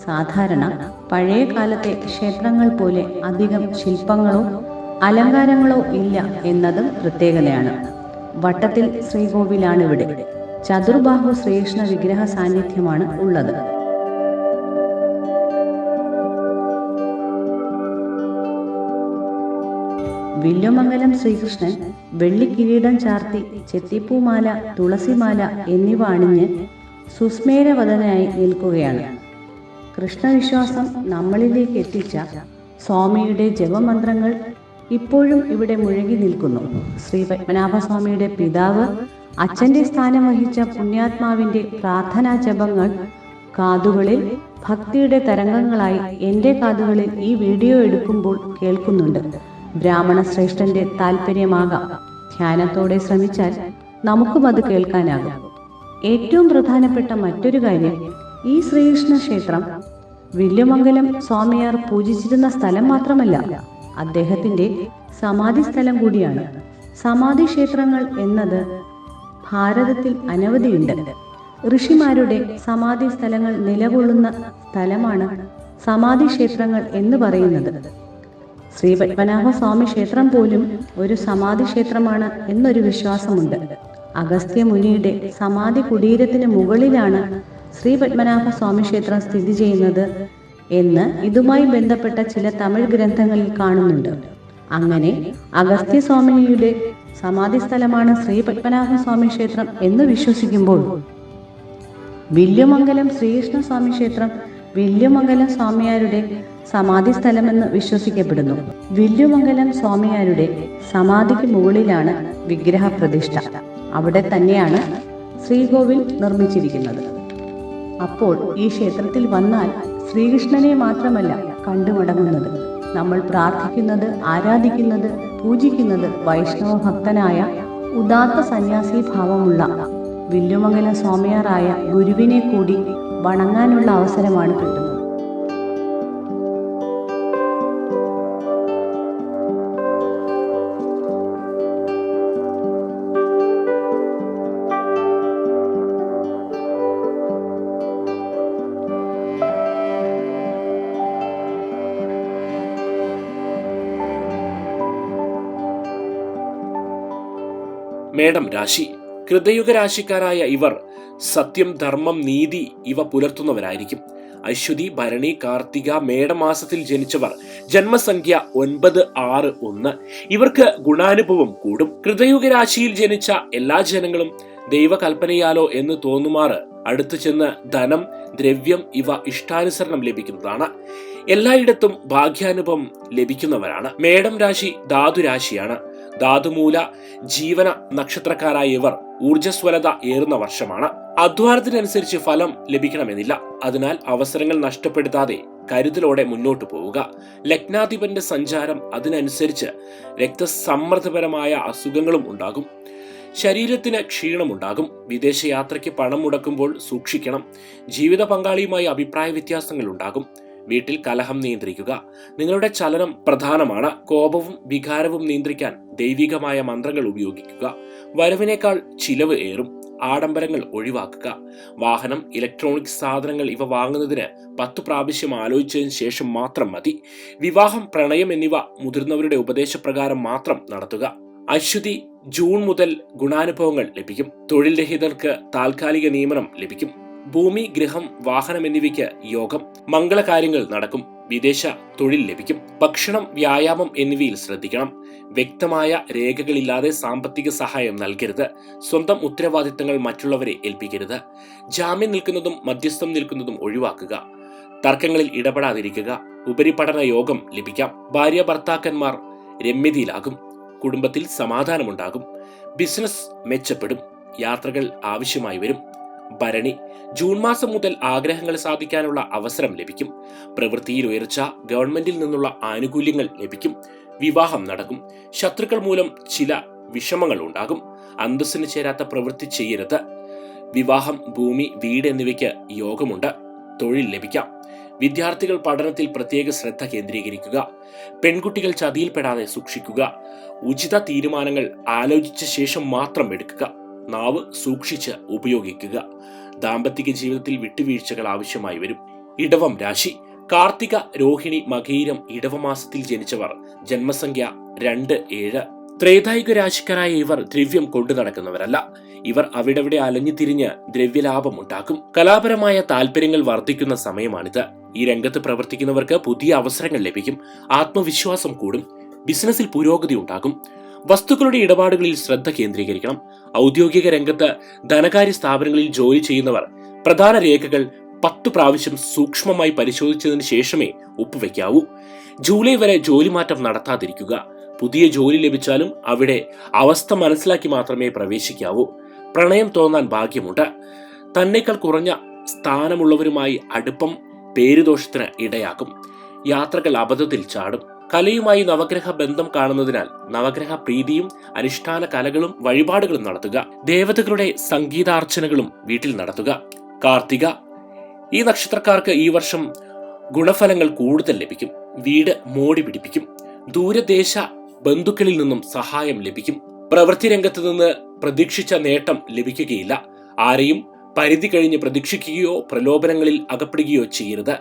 സാധാരണ പഴയ കാലത്തെ ക്ഷേത്രങ്ങൾ പോലെ അധികം ശില്പങ്ങളോ അലങ്കാരങ്ങളോ ഇല്ല എന്നതും പ്രത്യേകതയാണ്. വട്ടത്തിൽ ശ്രീകോവിലാണ് ഇവിടെ. ചതുർബാഹു ശ്രീകൃഷ്ണ വിഗ്രഹ സാന്നിധ്യമാണ് ഉള്ളത്. വില്വമംഗലം ശ്രീകൃഷ്ണൻ വെള്ളിക്കിരീടം ചാർത്തി ചെത്തിപ്പൂമാല, തുളസിമാല എന്നിവ അണിഞ്ഞ് സുസ്മേരവദനായി നിൽക്കുകയാണ്. കൃഷ്ണവിശ്വാസം നമ്മളിലേക്ക് എത്തിച്ച സ്വാമിയുടെ ജപമന്ത്രങ്ങൾ ഇപ്പോഴും ഇവിടെ മുഴങ്ങി നിൽക്കുന്നു. ശ്രീ പത്മനാഭസ്വാമിയുടെ പിതാവ് അച്ഛന്റെ സ്ഥാനം വഹിച്ച പുണ്യാത്മാവിന്റെ പ്രാർത്ഥനാ ജപങ്ങൾ കാതുകളിൽ ഭക്തിയുടെ തരംഗങ്ങളായി എൻ്റെ കാതുകളിൽ ഈ വീഡിയോ എടുക്കുമ്പോൾ കേൾക്കുന്നുണ്ട്. ബ്രാഹ്മണ ശ്രേഷ്ഠന്റെ താല്പര്യമാകാം. ധ്യാനത്തോടെ ശ്രമിച്ചാൽ നമുക്കും അത് കേൾക്കാനാകും. ഏറ്റവും പ്രധാനപ്പെട്ട മറ്റൊരു കാര്യം, ഈ ശ്രീകൃഷ്ണ ക്ഷേത്രം വില്വമംഗലം സ്വാമിയാർ പൂജിച്ചിരുന്ന സ്ഥലം മാത്രമല്ല, അദ്ദേഹത്തിന്റെ സമാധി സ്ഥലം കൂടിയാണ്. സമാധി ക്ഷേത്രങ്ങൾ എന്നത് ഭാരതത്തിൽ അനവധിയുണ്ട്. ഋഷിമാരുടെ സമാധി സ്ഥലങ്ങൾ നിലകൊള്ളുന്ന സ്ഥലമാണ് സമാധി ക്ഷേത്രങ്ങൾ എന്ന് പറയുന്നത്. ശ്രീ പത്മനാഭസ്വാമി ക്ഷേത്രം പോലും ഒരു സമാധി ക്ഷേത്രമാണ് എന്നൊരു വിശ്വാസമുണ്ട്. അഗസ്ത്യ മുനിയുടെ സമാധി കുടീരത്തിന് മുകളിലാണ് ശ്രീ പത്മനാഭസ്വാമി ക്ഷേത്രം സ്ഥിതി ചെയ്യുന്നത് എന്ന് ഇതുമായി ബന്ധപ്പെട്ട ചില തമിഴ് ഗ്രന്ഥങ്ങളിൽ കാണുന്നുണ്ട്. അങ്ങനെ അഗസ്ത്യസ്വാമിനിയുടെ സമാധി സ്ഥലമാണ് ശ്രീ പത്മനാഭസ്വാമി ക്ഷേത്രം എന്ന് വിശ്വസിക്കുമ്പോൾ വില്വമംഗലം ശ്രീകൃഷ്ണസ്വാമി ക്ഷേത്രം വില്വമംഗലം സ്വാമിയാരുടെ സമാധി സ്ഥലമെന്ന് വിശ്വസിക്കപ്പെടുന്നു. വില്വമംഗലം സ്വാമിയാരുടെ സമാധിക്ക് മുകളിലാണ് വിഗ്രഹ പ്രതിഷ്ഠ. അവിടെ തന്നെയാണ് ശ്രീകോവിൽ നിർമ്മിച്ചിരിക്കുന്നത്. അപ്പോൾ ഈ ക്ഷേത്രത്തിൽ വന്നാൽ ശ്രീകൃഷ്ണനെ മാത്രമല്ല കണ്ടുമടങ്ങുന്നത്. നമ്മൾ പ്രാർത്ഥിക്കുന്നത്, ആരാധിക്കുന്നത്, പൂജിക്കുന്നത് വൈഷ്ണവ ഭക്തനായ ഉദാത്ത സന്യാസി ഭാവമുള്ള വില്വമംഗലം സ്വാമിയാറായ ഗുരുവിനെ കൂടി വണങ്ങാനുള്ള അവസരമാണ് കിട്ടുന്നത്. മേടം രാശി. കൃതയുഗ രാശിക്കാരായ ഇവർ സത്യം, ധർമ്മം, നീതി ഇവ പുലർത്തുന്നവരായിരിക്കും. അശ്വതി, ഭരണി, കാർത്തിക, മേടമാസത്തിൽ ജനിച്ചവർ ജന്മസംഖ്യ 961. ഇവർക്ക് ഗുണാനുഭവം കൂടും. കൃതയുഗ രാശിയിൽ ജനിച്ച എല്ലാ ജനങ്ങളും ദൈവകൽപ്പനയാലോ എന്ന് തോന്നുമാറ് അടുത്തു ചെന്ന് ധനം, ദ്രവ്യം ഇവ ഇഷ്ടാനുസരണം ലഭിക്കുന്നതാണ്. എല്ലായിടത്തും ഭാഗ്യാനുഭവം ലഭിക്കുന്നവരാണ്. മേടം രാശി ധാതുരാശിയാണ്. ധാതുമൂല ജീവന നക്ഷത്രക്കാരായ ഇവർ ഊർജ്ജസ്വലത ഏറുന്ന വർഷമാണ്. അധ്വാനത്തിനനുസരിച്ച് ഫലം ലഭിക്കണമെന്നില്ല. അതിനാൽ അവസരങ്ങൾ നഷ്ടപ്പെടുത്താതെ കരുതലോടെ മുന്നോട്ടു പോവുക. ലഗ്നാധിപന്റെ സഞ്ചാരം അതിനനുസരിച്ച് രക്തസമ്മർദ്ദപരമായ അസുഖങ്ങളും ഉണ്ടാകും. ശരീരത്തിന് ക്ഷീണമുണ്ടാകും. വിദേശയാത്രയ്ക്ക് പണം മുടക്കുമ്പോൾ സൂക്ഷിക്കണം. ജീവിത പങ്കാളിയുമായി അഭിപ്രായ വ്യത്യാസങ്ങൾ ഉണ്ടാകും. വീട്ടിൽ കലഹം നിയന്ത്രിക്കുക. നിങ്ങളുടെ ചലനം പ്രധാനമാണ്. കോപവും വികാരവും നിയന്ത്രിക്കാൻ ദൈവികമായ മന്ത്രങ്ങൾ ഉപയോഗിക്കുക. വരവിനേക്കാൾ ചിലവ് ഏറും. ആഡംബരങ്ങൾ ഒഴിവാക്കുക. വാഹനം, ഇലക്ട്രോണിക് സാധനങ്ങൾ ഇവ വാങ്ങുന്നതിന് 10 പ്രാവശ്യം ആലോചിച്ചതിന് ശേഷം മാത്രം മതി. വിവാഹം, പ്രണയം എന്നിവ മുതിർന്നവരുടെ ഉപദേശപ്രകാരം മാത്രം നടത്തുക. അശ്വതി ജൂൺ മുതൽ ഗുണാനുഭവങ്ങൾ ലഭിക്കും. തൊഴിൽ രഹിതർക്ക് താൽക്കാലിക നിയമനം ലഭിക്കും. ഭൂമി, ഗൃഹം, വാഹനം എന്നിവയ്ക്ക് യോഗം. മംഗളകാര്യങ്ങൾ നടക്കും. വിദേശ തൊഴിൽ ലഭിക്കും. ഭക്ഷണം, വ്യായാമം എന്നിവയിൽ ശ്രദ്ധിക്കണം. വ്യക്തമായ രേഖകളില്ലാതെ സാമ്പത്തിക സഹായം നൽകരുത്. സ്വന്തം ഉത്തരവാദിത്തങ്ങൾ മറ്റുള്ളവരെ ഏൽപ്പിക്കരുത്. ജാമ്യം നിൽക്കുന്നതും മധ്യസ്ഥം നിൽക്കുന്നതും ഒഴിവാക്കുക. തർക്കങ്ങളിൽ ഇടപെടാതിരിക്കുക. ഉപരിപഠന യോഗം ലഭിക്കാം. ഭാര്യ ഭർത്താക്കന്മാർ രമ്യതയിലാകും. കുടുംബത്തിൽ സമാധാനമുണ്ടാകും. ബിസിനസ് മെച്ചപ്പെടും. യാത്രകൾ ആവശ്യമായി വരും. ഭരണി ജൂൺ മാസം മുതൽ ആഗ്രഹങ്ങൾ സാധിക്കാനുള്ള അവസരം ലഭിക്കും. പ്രവൃത്തിയിൽ ഉയർച്ച, ഗവൺമെന്റിൽ നിന്നുള്ള ആനുകൂല്യങ്ങൾ ലഭിക്കും. വിവാഹം നടക്കും. ശത്രുക്കൾ മൂലം ചില വിഷമങ്ങൾ ഉണ്ടാകും. അന്തസ്സിന് ചേരാത്ത പ്രവൃത്തി ചെയ്യരുത്. വിവാഹം, ഭൂമി, വീട് എന്നിവയ്ക്ക് യോഗമുണ്ട്. തൊഴിൽ ലഭിക്കാം. വിദ്യാർത്ഥികൾ പഠനത്തിൽ പ്രത്യേക ശ്രദ്ധ കേന്ദ്രീകരിക്കുക. പെൺകുട്ടികൾ ചതിയിൽപ്പെടാതെ സൂക്ഷിക്കുക. ഉചിത തീരുമാനങ്ങൾ ആലോചിച്ച ശേഷം മാത്രം എടുക്കുക. നാവ് സൂക്ഷിച്ച് ഉപയോഗിക്കുക. ദാമ്പത്തിക ജീവിതത്തിൽ വിട്ടുവീഴ്ചകൾ ആവശ്യമായി വരും. ഇടവം രാശി. കാർത്തിക, രോഹിണി, മകയിരം, ഇടവമാസത്തിൽ ജനിച്ചവർ. ജന്മസംഖ്യ 2, 7. ത്രേതായിക രാശിക്കാരായ ഇവർ ദ്രവ്യം കൊണ്ടു നടക്കുന്നവരല്ല. ഇവർ അവിടെവിടെ അലഞ്ഞു തിരിഞ്ഞ് ദ്രവ്യലാഭം ഉണ്ടാക്കും. കലാപരമായ താല്പര്യങ്ങൾ വർദ്ധിക്കുന്ന സമയമാണിത്. ഈ രംഗത്ത് പ്രവർത്തിക്കുന്നവർക്ക് പുതിയ അവസരങ്ങൾ ലഭിക്കും. ആത്മവിശ്വാസം കൂടും. ബിസിനസ്സിൽ പുരോഗതി ഉണ്ടാകും. വസ്തുക്കളുടെ ഇടപാടുകളിൽ ശ്രദ്ധ കേന്ദ്രീകരിക്കണം. ഔദ്യോഗിക രംഗത്ത്, ധനകാര്യ സ്ഥാപനങ്ങളിൽ ജോലി ചെയ്യുന്നവർ പ്രധാന രേഖകൾ 10 പ്രാവശ്യം സൂക്ഷ്മമായി പരിശോധിച്ചതിന് ശേഷമേ ഒപ്പുവെക്കാവൂ. ജൂലൈ വരെ ജോലി മാറ്റം നടത്താതിരിക്കുക. പുതിയ ജോലി ലഭിച്ചാലും അവിടെ അവസ്ഥ മനസ്സിലാക്കി മാത്രമേ പ്രവേശിക്കാവൂ. പ്രണയം തോന്നാൻ ഭാഗ്യമുണ്ട്. തന്നേക്കാൾ കുറഞ്ഞ സ്ഥാനമുള്ളവരുമായി അടുപ്പം പേരുദോഷത്തിന് ഇടയാക്കും. യാത്രകൾ അബദ്ധത്തിൽ ചാടും. കലയുമായി നവഗ്രഹ ബന്ധം കാണുന്നതിനാൽ നവഗ്രഹ പ്രീതിയും അനുഷ്ഠാന കലകളും വഴിപാടുകളും നടത്തുക. ദേവതകളുടെ സംഗീതാർച്ചനകളും വീട്ടിൽ നടത്തുക. കാർത്തിക. ഈ നക്ഷത്രക്കാർക്ക് ഈ വർഷം ഗുണഫലങ്ങൾ കൂടുതൽ ലഭിക്കും. വീട് മോടി പിടിപ്പിക്കും. ദൂരദേശ ബന്ധുക്കളിൽ നിന്നും സഹായം ലഭിക്കും. പ്രവൃത്തി രംഗത്ത് നിന്ന് പ്രതീക്ഷിച്ച നേട്ടം ലഭിക്കുകയില്ല. ആരെയും പരിധി കഴിഞ്ഞ് പ്രതീക്ഷിക്കുകയോ പ്രലോഭനങ്ങളിൽ അകപ്പെടുകയോ ചെയ്യരുത്.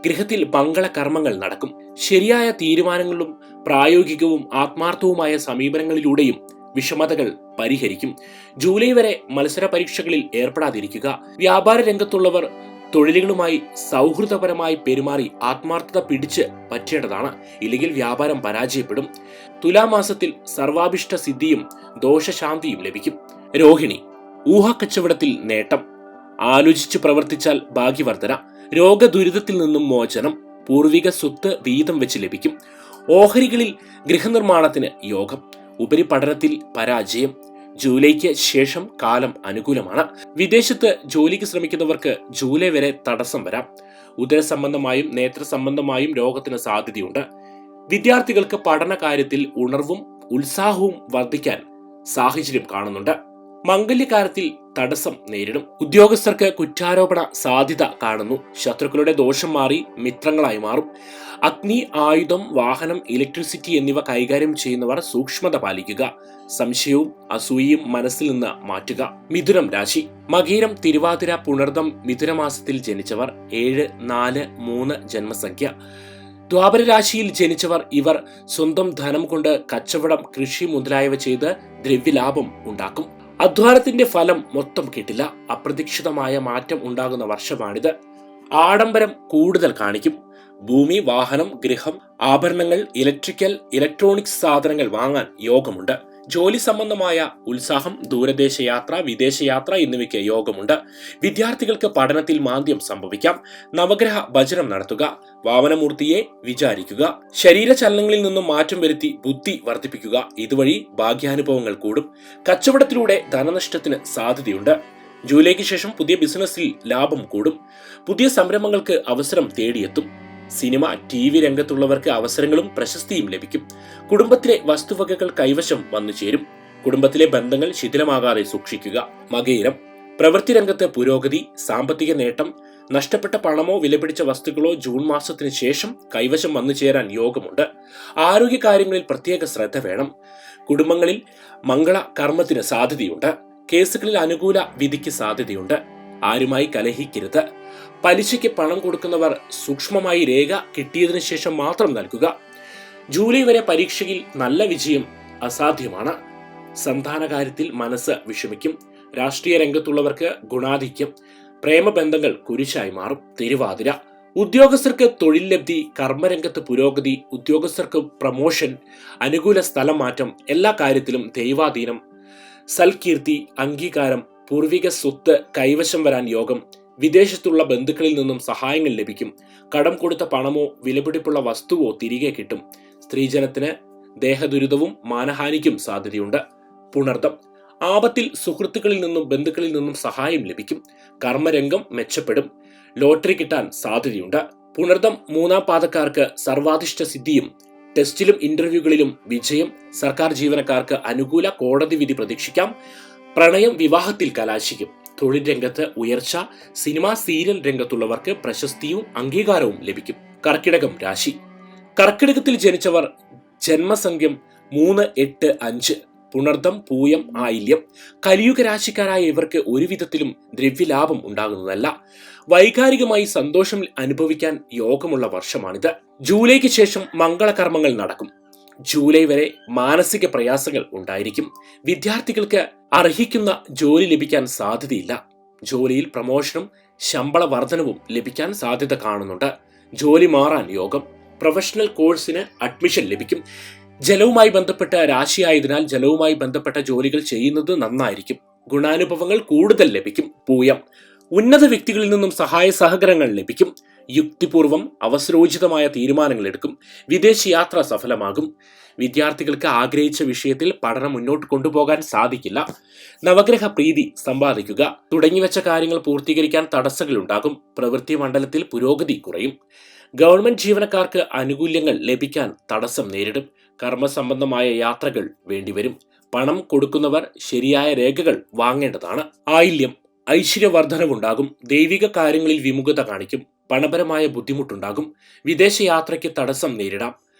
ഗൃഹത്തിൽ മംഗളകർമ്മങ്ങൾ നടക്കും. ശരിയായ തീരുമാനങ്ങളും പ്രായോഗികവും ആത്മാർത്ഥവുമായ സമീപനങ്ങളിലൂടെയും വിഷമതകൾ പരിഹരിക്കും. ജൂലൈ വരെ മത്സര പരീക്ഷകളിൽ ഏർപ്പെടാതിരിക്കുക. വ്യാപാര രംഗത്തുള്ളവർ തൊഴിലുകളുമായി സൗഹൃദപരമായി പെരുമാറി ആത്മാർത്ഥത പിടിച്ച് പറ്റേണ്ടതാണ്. ഇല്ലെങ്കിൽ വ്യാപാരം പരാജയപ്പെടും. തുലാമാസത്തിൽ സർവാഭിഷ്ട സിദ്ധിയും ദോഷശാന്തിയും ലഭിക്കും. രോഹിണി. ഊഹക്കച്ചവടത്തിൽ നേട്ടം. ആലോചിച്ച് പ്രവർത്തിച്ചാൽ ഭാഗ്യവർദ്ധന. രോഗദുരിതത്തിൽ നിന്നും മോചനം. പൂർവിക സ്വത്ത് വീതം വെച്ച് ലഭിക്കും. ഓഹരികളിൽ ഗൃഹനിർമ്മാണത്തിന് യോഗം. ഉപരിപഠനത്തിൽ പരാജയം. ജൂലൈക്ക് ശേഷം കാലം അനുകൂലമാണ്. വിദേശത്ത് ജോലിക്ക് ശ്രമിക്കുന്നവർക്ക് ജൂലൈ വരെ തടസ്സം വരാം. ഉദര സംബന്ധമായും നേത്ര സംബന്ധമായും രോഗത്തിന് സാധ്യതയുണ്ട്. വിദ്യാർത്ഥികൾക്ക് പഠന കാര്യത്തിൽ ഉണർവും ഉത്സാഹവും വർദ്ധിക്കാൻ സാഹചര്യം കാണുന്നുണ്ട്. മംഗല്യകാര്യത്തിൽ തടസ്സം നേരിടും. ഉദ്യോഗസ്ഥർക്ക് കുറ്റാരോപണ സാധ്യത കാണുന്നു. ശത്രുക്കളുടെ ദോഷം മാറി മിത്രങ്ങളായി മാറും. അഗ്നി, ആയുധം, വാഹനം, ഇലക്ട്രിസിറ്റി എന്നിവ കൈകാര്യം ചെയ്യുന്നവർ സൂക്ഷ്മത പാലിക്കുക. സംശയവും അസൂയയും മനസ്സിൽ നിന്ന് മാറ്റുക. മിഥുനം രാശി. മകീരം, തിരുവാതിര, പുണർദം, മിഥുനമാസത്തിൽ ജനിച്ചവർ. 7, 4, 3 ജന്മസംഖ്യ. ദ്വാപര രാശിയിൽ ജനിച്ചവർ. ഇവർ സ്വന്തം ധനം കൊണ്ട് കച്ചവടം, കൃഷി മുതലായവ ചെയ്ത് ദ്രവ്യലാഭം ഉണ്ടാക്കും. അധ്വാനത്തിന്റെ ഫലം മൊത്തം കിട്ടില്ല. അപ്രതീക്ഷിതമായ മാറ്റം ഉണ്ടാകുന്ന വർഷമാണിത്. ആഡംബരം കൂടുതൽ കാണിക്കും. ഭൂമി, വാഹനം, ഗൃഹം, ആഭരണങ്ങൾ, ഇലക്ട്രോണിക്സ് സാധനങ്ങൾ വാങ്ങാൻ യോഗമുണ്ട്. ജോലി സംബന്ധമായ ഉത്സാഹം, ദൂരദേശ യാത്ര, വിദേശയാത്ര എന്നിവയ്ക്ക് യോഗമുണ്ട്. വിദ്യാർത്ഥികൾക്ക് പഠനത്തിൽ മാന്ദ്യം സംഭവിക്കാം. നവഗ്രഹ ഭജനം നടത്തുക. വാമനമൂർത്തിയെ വിചാരിക്കുക. ശരീരചലനങ്ങളിൽ നിന്നും മാറ്റം വരുത്തി ബുദ്ധി വർദ്ധിപ്പിക്കുക. ഇതുവഴി ഭാഗ്യാനുഭവങ്ങൾ കൂടും. കച്ചവടത്തിലൂടെ ധനനഷ്ടത്തിന് സാധ്യതയുണ്ട്. ജൂലൈക്ക് ശേഷം പുതിയ ബിസിനസ്സിൽ ലാഭം കൂടും. പുതിയ സംരംഭങ്ങൾക്ക് അവസരം തേടിയെത്തും. സിനിമ, TV രംഗത്തുള്ളവർക്ക് അവസരങ്ങളും പ്രശസ്തിയും ലഭിക്കും. കുടുംബത്തിലെ വസ്തുവകകൾ കൈവശം വന്നു ചേരും. കുടുംബത്തിലെ ബന്ധങ്ങൾ ശിഥിലമാകാതെ സൂക്ഷിക്കുക. മകയിരം. പ്രവൃത്തി രംഗത്ത് പുരോഗതി, സാമ്പത്തിക നേട്ടം, നഷ്ടപ്പെട്ട പണമോ വിലപിടിച്ച വസ്തുക്കളോ ജൂൺ മാസത്തിന് ശേഷം കൈവശം വന്നു ചേരാൻ യോഗമുണ്ട്. ആരോഗ്യകാര്യങ്ങളിൽ പ്രത്യേക ശ്രദ്ധ വേണം. കുടുംബങ്ങളിൽ മംഗള കർമ്മത്തിന് സാധ്യതയുണ്ട്. കേസുകളിൽ അനുകൂല വിധിക്ക് സാധ്യതയുണ്ട്. ആരുമായി കലഹിക്കരുത്. പലിശയ്ക്ക് പണം കൊടുക്കുന്നവർ സൂക്ഷ്മമായി രേഖ കിട്ടിയതിനു ശേഷം മാത്രം നൽകുക. ജൂലൈ വരെ പരീക്ഷയിൽ നല്ല വിജയം അസാധ്യമാണ്. സന്താനകാര്യത്തിൽ മനസ്സ് വിഷമിക്കും. രാഷ്ട്രീയ രംഗത്തുള്ളവർക്ക് ഗുണാധിക്യം. പ്രേമബന്ധങ്ങൾ കുരിശായി മാറും. തിരുവാതിര. ഉദ്യോഗസ്ഥർക്ക് തൊഴിൽ ലബ്ധി, കർമ്മരംഗത്ത് പുരോഗതി, ഉദ്യോഗസ്ഥർക്ക് പ്രമോഷൻ, അനുകൂല സ്ഥലം മാറ്റം, എല്ലാ കാര്യത്തിലും ദൈവാധീനം, സൽകീർത്തി, അംഗീകാരം, പൂർവിക സ്വത്ത് കൈവശം വരാൻ യോഗം. വിദേശത്തുള്ള ബന്ധുക്കളിൽ നിന്നും സഹായങ്ങൾ ലഭിക്കും. കടം കൊടുത്ത പണമോ വിലപിടിപ്പുള്ള വസ്തുവോ തിരികെ കിട്ടും. സ്ത്രീജനത്തിന് ദേഹദുരിതവും മാനഹാനിക്കും സാധ്യതയുണ്ട്. പുണർദം. ആപത്തിൽ സുഹൃത്തുക്കളിൽ നിന്നും ബന്ധുക്കളിൽ നിന്നും സഹായം ലഭിക്കും. കർമ്മരംഗം മെച്ചപ്പെടും. ലോട്ടറി കിട്ടാൻ സാധ്യതയുണ്ട്. പുണർദം 3-ാം പാദക്കാർക്ക് സർവാധിഷ്ഠ സിദ്ധിയും ടെസ്റ്റിലും ഇന്റർവ്യൂകളിലും വിജയം. സർക്കാർ ജീവനക്കാർക്ക് അനുകൂല കോടതി വിധി പ്രതീക്ഷിക്കാം. പ്രണയം വിവാഹത്തിൽ കലാശിക്കും. തൊഴിൽ രംഗത്ത് ഉയർച്ച. സിനിമ സീരിയൽ രംഗത്തുള്ളവർക്ക് പ്രശസ്തിയും അംഗീകാരവും ലഭിക്കും. കർക്കിടകം രാശി. കർക്കിടകത്തിൽ ജനിച്ചവർ ജന്മസംഖ്യം 3, 8, 5. പുണർദം, പൂയം, ആയില്യം. കലിയുഗ രാശിക്കാരായ ഇവർക്ക് ഒരു വിധത്തിലും ദ്രവ്യലാഭം ഉണ്ടാകുന്നതല്ല. വൈകാരികമായി സന്തോഷം അനുഭവിക്കാൻ യോഗമുള്ള വർഷമാണിത്. ജൂലൈക്ക് ശേഷം മംഗളകർമ്മങ്ങൾ നടക്കും. ജൂലൈ വരെ മാനസിക പ്രയാസങ്ങൾ ഉണ്ടായിരിക്കും. വിദ്യാർത്ഥികൾക്ക് അർഹിക്കുന്ന ജോലി ലഭിക്കാൻ സാധ്യതയില്ല. ജോലിയിൽ പ്രമോഷനും ശമ്പള വർധനവും ലഭിക്കാൻ സാധ്യത കാണുന്നുണ്ട്. ജോലി മാറാൻ യോഗം. പ്രൊഫഷണൽ കോഴ്സിന് അഡ്മിഷൻ ലഭിക്കും. ജലവുമായി ബന്ധപ്പെട്ട രാശിയായതിനാൽ ജലവുമായി ബന്ധപ്പെട്ട ജോലികൾ ചെയ്യുന്നത് നന്നായിരിക്കും. ഗുണാനുഭവങ്ങൾ കൂടുതൽ ലഭിക്കും. പൂയം. ഉന്നത വ്യക്തികളിൽ നിന്നും സഹായ സഹകരണങ്ങൾ ലഭിക്കും. യുക്തിപൂർവം അവസരോചിതമായ തീരുമാനങ്ങൾ എടുക്കും. വിദേശ യാത്ര സഫലമാകും. വിദ്യാർത്ഥികൾക്ക് ആഗ്രഹിച്ച വിഷയത്തിൽ പഠനം മുന്നോട്ട് കൊണ്ടുപോകാൻ സാധിക്കില്ല. നവഗ്രഹ പ്രീതി സമ്പാദിക്കുക. തുടങ്ങിവെച്ച കാര്യങ്ങൾ പൂർത്തീകരിക്കാൻ തടസ്സങ്ങൾ ഉണ്ടാകും. പ്രവൃത്തി മണ്ഡലത്തിൽ പുരോഗതി കുറയും. ഗവൺമെന്റ് ജീവനക്കാർക്ക് ആനുകൂല്യങ്ങൾ ലഭിക്കാൻ തടസ്സം നേരിടും. കർമ്മസംബന്ധമായ യാത്രകൾ വേണ്ടിവരും. പണം കൊടുക്കുന്നവർ ശരിയായ രേഖകൾ വാങ്ങേണ്ടതാണ്. ആയില്യം. ഐശ്വര്യവർദ്ധനവുണ്ടാകും. ദൈവിക കാര്യങ്ങളിൽ വിമുഖത കാണിക്കും. പണപരമായ ബുദ്ധിമുട്ടുണ്ടാകും. വിദേശയാത്രയ്ക്ക് തടസ്സം നേരിടാം.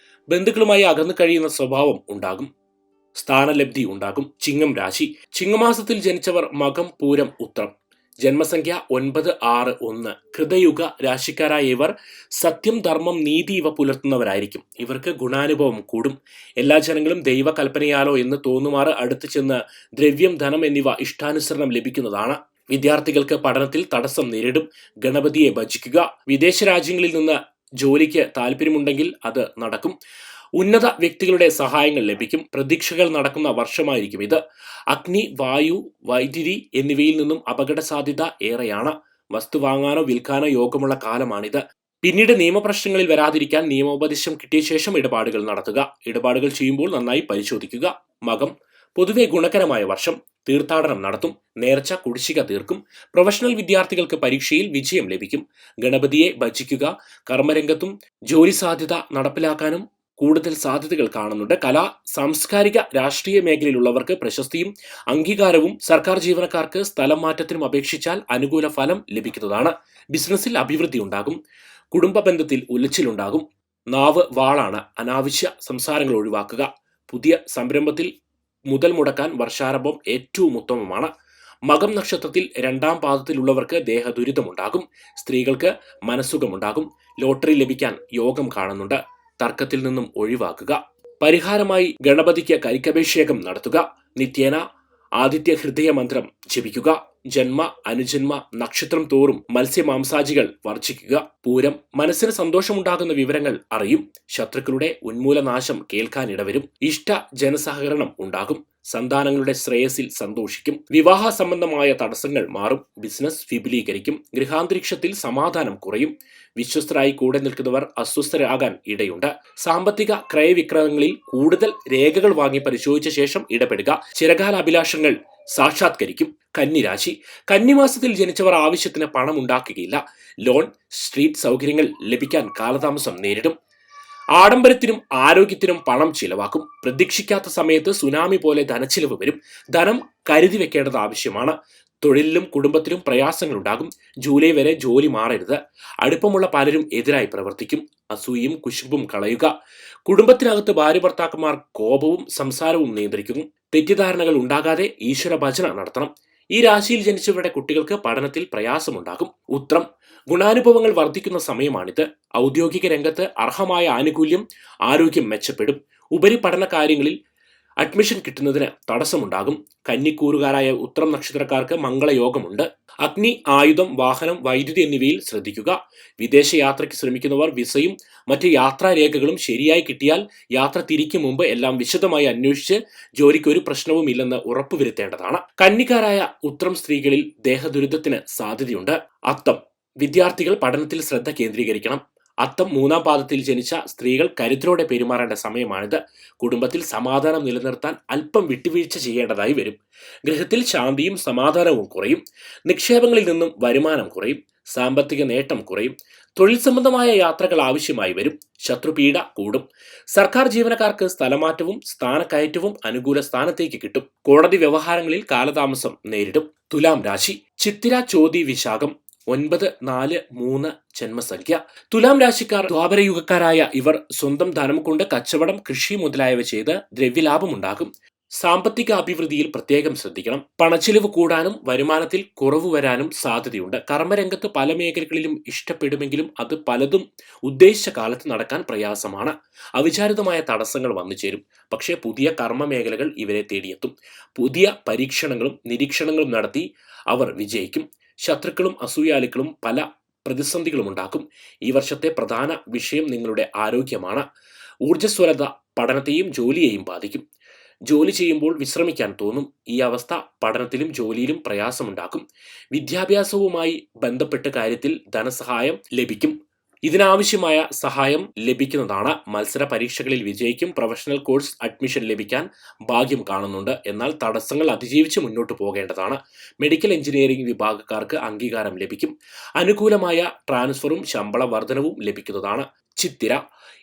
ബന്ധുക്കളുമായി അകന്നു കഴിയുന്ന സ്വഭാവം ഉണ്ടാകും. സ്ഥാനലബ്ധി ഉണ്ടാകും. ചിങ്ങം രാശി. ചിങ്ങമാസത്തിൽ ജനിച്ചവർ മകം, പൂരം, ഉത്രം. ജന്മസംഖ്യ 9, 6, 1. കൃതയുഗ രാശിക്കാരായ ഇവർ സത്യം, ധർമ്മം, നീതി ഇവ പുലർത്തുന്നവരായിരിക്കും. ഇവർക്ക് ഗുണാനുഭവം കൂടും. എല്ലാ ജനങ്ങളും ദൈവകൽപ്പനയാലോ എന്ന് തോന്നുമാറ് അടുത്ത് ചെന്ന് ദ്രവ്യം, ധനം എന്നിവ ഇഷ്ടാനുസരണം ലഭിക്കുന്നതാണ്. വിദ്യാർത്ഥികൾക്ക് പഠനത്തിൽ തടസ്സം നേരിടും. ഗണപതിയെ ഭജിക്കുക. വിദേശ രാജ്യങ്ങളിൽ നിന്ന് ജോലിക്ക് താല്പര്യമുണ്ടെങ്കിൽ അത് നടക്കും. ഉന്നത വ്യക്തികളുടെ സഹായങ്ങൾ ലഭിക്കും. പ്രതീക്ഷകൾ നടക്കുന്ന വർഷമായിരിക്കും ഇത്. അഗ്നി, വായു, വൈദ്യുതി എന്നിവയിൽ നിന്നും അപകട സാധ്യത ഏറെയാണ്. വസ്തു വാങ്ങാനോ വിൽക്കാനോ യോഗമുള്ള കാലമാണിത്. പിന്നീട് നിയമപ്രശ്നങ്ങളിൽ വരാതിരിക്കാൻ നിയമോപദേശം കിട്ടിയ ശേഷം ഇടപാടുകൾ നടത്തുക. ഇടപാടുകൾ ചെയ്യുമ്പോൾ നന്നായി പരിശോധിക്കുക. മകം. പൊതുവെ ഗുണകരമായ വർഷം. തീർത്ഥാടനം നടത്തും. നേർച്ച, കുടിശ്ശിക തീർക്കും. പ്രൊഫഷണൽ വിദ്യാർത്ഥികൾക്ക് പരീക്ഷയിൽ വിജയം ലഭിക്കും. ഗണപതിയെ ഭജിക്കുക. കർമ്മരംഗത്തും ജോലി സാധ്യത നടപ്പിലാക്കാനും കൂടുതൽ സാധ്യതകൾ കാണുന്നുണ്ട്. കലാ, സാംസ്കാരിക, രാഷ്ട്രീയ മേഖലയിലുള്ളവർക്ക് പ്രശസ്തിയും അംഗീകാരവും. സർക്കാർ ജീവനക്കാർക്ക് സ്ഥലം മാറ്റത്തിനും അപേക്ഷിച്ചാൽ അനുകൂല ഫലം ലഭിക്കുന്നതാണ്. ബിസിനസ്സിൽ അഭിവൃദ്ധി ഉണ്ടാകും. കുടുംബ ബന്ധത്തിൽ ഉലച്ചിലുണ്ടാകും. നാവ് വാളാണ്. അനാവശ്യ സംസാരങ്ങൾ ഒഴിവാക്കുക. പുതിയ സംരംഭത്തിൽ മുതൽ മുടക്കാൻ വർഷാരംഭം ഏറ്റവും ഉത്തമമാണ്. മകം നക്ഷത്രത്തിൽ 2-ാം പാദത്തിലുള്ളവർക്ക് ദേഹദുരിതമുണ്ടാകും. സ്ത്രീകൾക്ക് മനസ്സുഖമുണ്ടാകും. ലോട്ടറി ലഭിക്കാൻ യോഗം കാണുന്നുണ്ട്. തർക്കത്തിൽ നിന്നും ഒഴിവാക്കുക. പരിഹാരമായി ഗണപതിക്ക് കരിക്കഭിഷേകം നടത്തുക. നിത്യേന ആദിത്യ ഹൃദയ മന്ത്രം ജപിക്കുക. ജന്മ, അനുജന്മ നക്ഷത്രം തോറും മത്സ്യമാംസാദികൾ വർജിക്കുക. പൂരം. മനസ്സിന് സന്തോഷമുണ്ടാകുന്ന വിവരങ്ങൾ അറിയും. ശത്രുക്കളുടെ ഉന്മൂലനാശം കേൾക്കാനിടവരും. ഇഷ്ട ജനസഹകരണം ഉണ്ടാകും. സന്താനങ്ങളുടെ ശ്രേയസിൽ സന്തോഷിക്കും. വിവാഹ സംബന്ധമായ തടസ്സങ്ങൾ മാറും. ബിസിനസ് വിപുലീകരിക്കും. ഗൃഹാന്തരീക്ഷത്തിൽ സമാധാനം കുറയും. വിശ്വസ്തരായി കൂടെ നിൽക്കുന്നവർ അസ്വസ്ഥരാകാൻ ഇടയുണ്ട്. സാമ്പത്തിക ക്രയവിക്രയങ്ങളിൽ കൂടുതൽ രേഖകൾ വാങ്ങി പരിശോധിച്ച ശേഷം ഇടപെടുക. ചിരകാല അഭിലാഷങ്ങൾ സാക്ഷാത്കരിക്കും. കന്നിരാശി. കന്നിമാസത്തിൽ ജനിച്ചവർ ആവശ്യത്തിന് പണം ഉണ്ടാക്കുകയില്ല. ലോൺ, സ്ട്രീറ്റ് സൗകര്യങ്ങൾ ലഭിക്കാൻ കാലതാമസം നേരിടും. ആഡംബരത്തിനും ആരോഗ്യത്തിനും പണം ചിലവാക്കും. പ്രതീക്ഷിക്കാത്ത സമയത്ത് സുനാമി പോലെ ധനച്ചിലവ് വരും. ധനം കരുതി വെക്കേണ്ടത് ആവശ്യമാണ്. തൊഴിലിലും കുടുംബത്തിലും പ്രയാസങ്ങളുണ്ടാകും. ജൂലൈ വരെ ജോലി മാറരുത്. അടുപ്പമുള്ള പലരും എതിരായി പ്രവർത്തിക്കും. അസൂയയും കുശുമ്പും കളയുക. കുടുംബത്തിനകത്ത് ഭാര്യ ഭർത്താക്കന്മാർ കോപവും സംസാരവും നിയന്ത്രിക്കുന്നു. തെറ്റിദ്ധാരണകൾ ഉണ്ടാകാതെ ഈശ്വര ഭജന നടത്തണം. ഈ രാശിയിൽ ജനിച്ചവരുടെ കുട്ടികൾക്ക് പഠനത്തിൽ പ്രയാസമുണ്ടാകും. ഉത്രം, ഗുണാനുഭവങ്ങൾ വർദ്ധിക്കുന്ന സമയമാണിത്. ഔദ്യോഗിക രംഗത്ത് അർഹമായ ആനുകൂല്യം, ആരോഗ്യം മെച്ചപ്പെടും. ഉപരിപഠന കാര്യങ്ങളിൽ അഡ്മിഷൻ കിട്ടുന്നതിന് തടസ്സമുണ്ടാകും. കന്നിക്കൂറുകാരായ ഉത്രം നക്ഷത്രക്കാർക്ക് മംഗളയോഗമുണ്ട്. അഗ്നി, ആയുധം, വാഹനം, വൈദ്യുതി എന്നിവയിൽ ശ്രദ്ധിക്കുക. വിദേശ യാത്രയ്ക്ക് ശ്രമിക്കുന്നവർ വിസയും മറ്റ് യാത്രാരേഖകളും ശരിയായി കിട്ടിയാൽ യാത്ര തിരിക്കും മുമ്പ് എല്ലാം വിശദമായി അന്വേഷിച്ച് ജോലിക്ക് ഒരു പ്രശ്നവും ഇല്ലെന്ന് ഉറപ്പുവരുത്തേണ്ടതാണ്. കന്നിക്കാരായ ഉത്രം സ്ത്രീകളിൽ ദേഹദുരിതത്തിന് സാധ്യതയുണ്ട്. അത്തം, വിദ്യാർത്ഥികൾ പഠനത്തിൽ ശ്രദ്ധ കേന്ദ്രീകരിക്കണം. അത്തം 3-ാം പാദത്തിൽ ജനിച്ച സ്ത്രീകൾ കരുതലോടെ പെരുമാറേണ്ട സമയമാണിത്. കുടുംബത്തിൽ സമാധാനം നിലനിർത്താൻ അല്പം വിട്ടുവീഴ്ച ചെയ്യേണ്ടതായി വരും. ഗൃഹത്തിൽ ശാന്തിയും സമാധാനവും കുറയും. നിക്ഷേപങ്ങളിൽ നിന്നും വരുമാനം കുറയും. സാമ്പത്തിക നേട്ടം കുറയും. തൊഴിൽ സംബന്ധമായ യാത്രകൾ ആവശ്യമായി വരും. ശത്രുപീഡ കൂടും. സർക്കാർ ജീവനക്കാർക്ക് സ്ഥലമാറ്റവും സ്ഥാനക്കയറ്റവും അനുകൂല സ്ഥാനത്തേക്ക് കിട്ടും. കോടതി വ്യവഹാരങ്ങളിൽ കാലതാമസം നേരിടും. തുലാം രാശി, ചിത്തിര, ചോതി, വിശാഖം 9, 4, 3 ജന്മസംഖ്യ. തുലാം രാശിക്കാർ ദ്വാപരയുഗക്കാരായ ഇവർ സ്വന്തം ധനം കൊണ്ട് കച്ചവടം, കൃഷി മുതലായവ ചെയ്ത് ദ്രവ്യലാഭമുണ്ടാകും. സാമ്പത്തിക അഭിവൃദ്ധിയിൽ പ്രത്യേകം ശ്രദ്ധിക്കണം. പണച്ചിലവ് കൂടാനും വരുമാനത്തിൽ കുറവ് വരാനും സാധ്യതയുണ്ട്. കർമ്മരംഗത്ത് പല മേഖലകളിലും ഇഷ്ടപ്പെടുമെങ്കിലും അത് പലതും ഉദ്ദേശിച്ച കാലത്ത് നടക്കാൻ പ്രയാസമാണ്. അവിചാരിതമായ തടസ്സങ്ങൾ വന്നു ചേരും. പക്ഷേ പുതിയ കർമ്മ മേഖലകൾ ഇവരെ തേടിയെത്തും. പുതിയ പരീക്ഷണങ്ങളും നിരീക്ഷണങ്ങളും നടത്തി അവർ വിജയിക്കും. ശത്രുക്കളും അസൂയാലുക്കളും പല പ്രതിസന്ധികളും ഉണ്ടാക്കും. ഈ വർഷത്തെ പ്രധാന വിഷയം നിങ്ങളുടെ ആരോഗ്യമാണ്. ഊർജ്ജസ്വലത പഠനത്തെയും ജോലിയെയും ബാധിക്കും. ജോലി ചെയ്യുമ്പോൾ വിശ്രമിക്കാൻ തോന്നും. ഈ അവസ്ഥ പഠനത്തിലും ജോലിയിലും പ്രയാസമുണ്ടാക്കും. വിദ്യാഭ്യാസവുമായി ബന്ധപ്പെട്ട കാര്യത്തിൽ ധനസഹായം ലഭിക്കും. ഇതിനാവശ്യമായ സഹായം ലഭിക്കുന്നതാണ്. മത്സര പരീക്ഷകളിൽ വിജയിക്കും. പ്രൊഫഷണൽ കോഴ്സ് അഡ്മിഷൻ ലഭിക്കാൻ ഭാഗ്യം കാണുന്നുണ്ട്. എന്നാൽ തടസ്സങ്ങൾ അതിജീവിച്ച് മുന്നോട്ട് പോകേണ്ടതാണ്. മെഡിക്കൽ എഞ്ചിനീയറിംഗ് വിഭാഗക്കാർക്ക് അംഗീകാരം ലഭിക്കും. അനുകൂലമായ ട്രാൻസ്ഫറും ശമ്പള വർധനവും ലഭിക്കുന്നതാണ്. ചിത്തിര,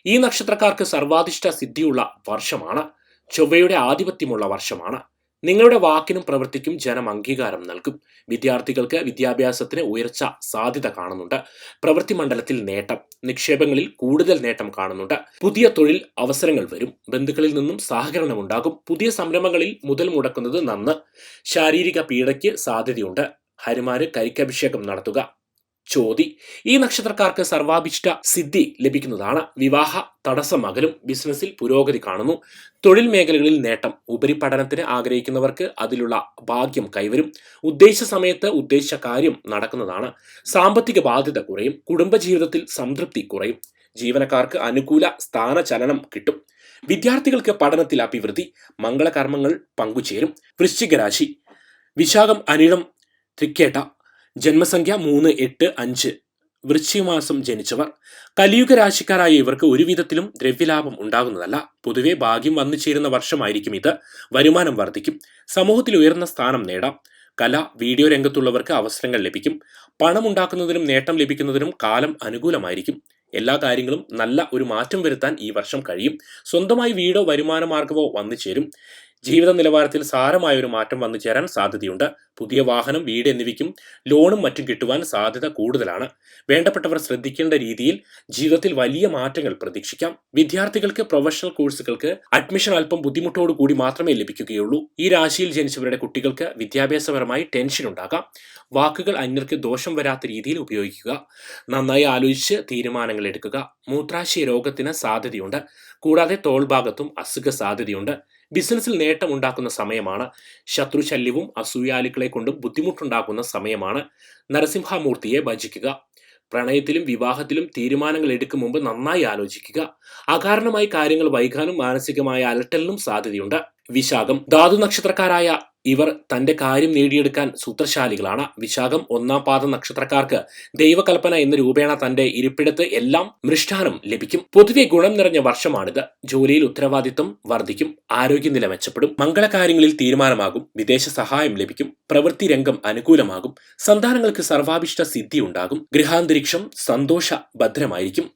ഈ നക്ഷത്രക്കാർക്ക് സർവാധിഷ്ഠ സിദ്ധിയുള്ള വർഷമാണ്. ചൊവ്വയുടെ ആധിപത്യമുള്ള വർഷമാണ്. നിങ്ങളുടെ വാക്കിനും പ്രവൃത്തിക്കും ജനം അംഗീകാരം നൽകും. വിദ്യാർത്ഥികൾക്ക് വിദ്യാഭ്യാസത്തിന് ഉയർച്ച സാധ്യത കാണുന്നുണ്ട്. പ്രവൃത്തി മണ്ഡലത്തിൽ നേട്ടം, നിക്ഷേപങ്ങളിൽ കൂടുതൽ നേട്ടം കാണുന്നുണ്ട്. പുതിയ തൊഴിൽ അവസരങ്ങൾ വരും. ബന്ധുക്കളിൽ നിന്നും സഹകരണമുണ്ടാകും. പുതിയ സംരംഭങ്ങളിൽ മുതൽ മുടക്കുന്നത് നന്ന്. ശാരീരിക പീഡയ്ക്ക് സാധ്യതയുണ്ട്. ഹനുമാന് കരിക്കഭിഷേകം നടത്തുക. ചോതി, ഈ നക്ഷത്രക്കാർക്ക് സർവാഭിഷ്ട സിദ്ധി ലഭിക്കുന്നതാണ്. വിവാഹ തടസ്സം അകലും. ബിസിനസ്സിൽ പുരോഗതി കാണുന്നു. തൊഴിൽ മേഖലകളിൽ നേട്ടം. ഉപരിപഠനത്തിന് ആഗ്രഹിക്കുന്നവർക്ക് അതിലുള്ള ഭാഗ്യം കൈവരും. ഉദ്ദേശിച്ച സമയത്ത് ഉദ്ദേശിച്ച കാര്യം നടക്കുന്നതാണ്. സാമ്പത്തിക ബാധ്യത കുറയും. കുടുംബജീവിതത്തിൽ സംതൃപ്തി കുറയും. ജീവനക്കാർക്ക് അനുകൂല സ്ഥാനചലനം കിട്ടും. വിദ്യാർത്ഥികൾക്ക് പഠനത്തിൽ അഭിവൃദ്ധി. മംഗളകർമ്മങ്ങൾ പങ്കുചേരും. വൃശ്ചിക രാശി, വിശാഖം, അനിഴം, തൃക്കേട്ട ജന്മസംഖ്യ 3, 8, 5 വൃശ്ചിക മാസം ജനിച്ചവർ. കലിയുഗ രാശിക്കാരായ ഇവർക്ക് ഒരു വിധത്തിലും ദ്രവ്യലാഭം ഉണ്ടാകുന്നതല്ല. പൊതുവെ ഭാഗ്യം വന്നു ചേരുന്ന വർഷമായിരിക്കും ഇത്. വരുമാനം വർദ്ധിക്കും. സമൂഹത്തിൽ ഉയർന്ന സ്ഥാനം നേടാം. കല, വീഡിയോ രംഗത്തുള്ളവർക്ക് അവസരങ്ങൾ ലഭിക്കും. പണം ഉണ്ടാക്കുന്നതിനും നേട്ടം ലഭിക്കുന്നതിനും കാലം അനുകൂലമായിരിക്കും. എല്ലാ കാര്യങ്ങളും നല്ല ഒരു മാറ്റം വരുത്താൻ ഈ വർഷം കഴിയും. സ്വന്തമായി വീടോ വരുമാന മാർഗമോ വന്നു ചേരും. ജീവിത നിലവാരത്തിൽ സാരമായ ഒരു മാറ്റം വന്നു ചേരാൻ സാധ്യതയുണ്ട്. പുതിയ വാഹനം, വീട് എന്നിവയ്ക്കും ലോണും മറ്റും കിട്ടുവാൻ സാധ്യത കൂടുതലാണ്. വേണ്ടപ്പെട്ടവർ ശ്രദ്ധിക്കേണ്ട രീതിയിൽ ജീവിതത്തിൽ വലിയ മാറ്റങ്ങൾ പ്രതീക്ഷിക്കാം. വിദ്യാർത്ഥികൾക്ക് പ്രൊഫഷണൽ കോഴ്സുകൾക്ക് അഡ്മിഷൻ അല്പം ബുദ്ധിമുട്ടോടുകൂടി മാത്രമേ ലഭിക്കുകയുള്ളൂ. ഈ രാശിയിൽ ജനിച്ചവരുടെ കുട്ടികൾക്ക് വിദ്യാഭ്യാസപരമായി ടെൻഷൻ ഉണ്ടാകാം. വാക്കുകൾ അന്യർക്ക് ദോഷം വരാത്ത രീതിയിൽ ഉപയോഗിക്കുക. നന്നായി ആലോചിച്ച് തീരുമാനങ്ങൾ എടുക്കുക. മൂത്രാശയ രോഗത്തിന് സാധ്യതയുണ്ട്. കൂടാതെ തോൾഭാഗത്തും അസുഖ സാധ്യതയുണ്ട്. ബിസിനസ്സിൽ നേട്ടം ഉണ്ടാക്കുന്ന സമയമാണ്. ശത്രുശല്യവും അസൂയാലുക്കളെ കൊണ്ടും ബുദ്ധിമുട്ടുണ്ടാക്കുന്ന സമയമാണ്. നരസിംഹമൂർത്തിയെ ഭജിക്കുക. പ്രണയത്തിലും വിവാഹത്തിലും തീരുമാനങ്ങൾ എടുക്കും മുമ്പ് നന്നായി ആലോചിക്കുക. അകാരണമായി കാര്യങ്ങൾ വൈകാനും മാനസികമായ അലട്ടലിനും സാധ്യതയുണ്ട്. വിശാഖം, ധാതു നക്ഷത്രക്കാരായ ഇവർ തന്റെ കാര്യം നേടിയെടുക്കാൻ സൂത്രശാലികളാണ്. വിശാഖം 1-ാം പാദ നക്ഷത്രക്കാർക്ക് ദൈവകൽപ്പന എന്ന രൂപേണ തന്റെ ഇരിപ്പിടത്ത് എല്ലാം മൃഷ്ടാനം ലഭിക്കും. പൊതുവെ ഗുണം നിറഞ്ഞ വർഷമാണിത്. ജോലിയിൽ ഉത്തരവാദിത്വം വർദ്ധിക്കും. ആരോഗ്യനില മെച്ചപ്പെടും. മംഗളകാര്യങ്ങളിൽ തീരുമാനമാകും. വിദേശ സഹായം ലഭിക്കും. പ്രവൃത്തി രംഗം അനുകൂലമാകും. സന്താനങ്ങൾക്ക് സർവാഭിഷ്ട സിദ്ധി ഉണ്ടാകും. ഗൃഹാന്തരീക്ഷം സന്തോഷ ഭദ്രമായിരിക്കും.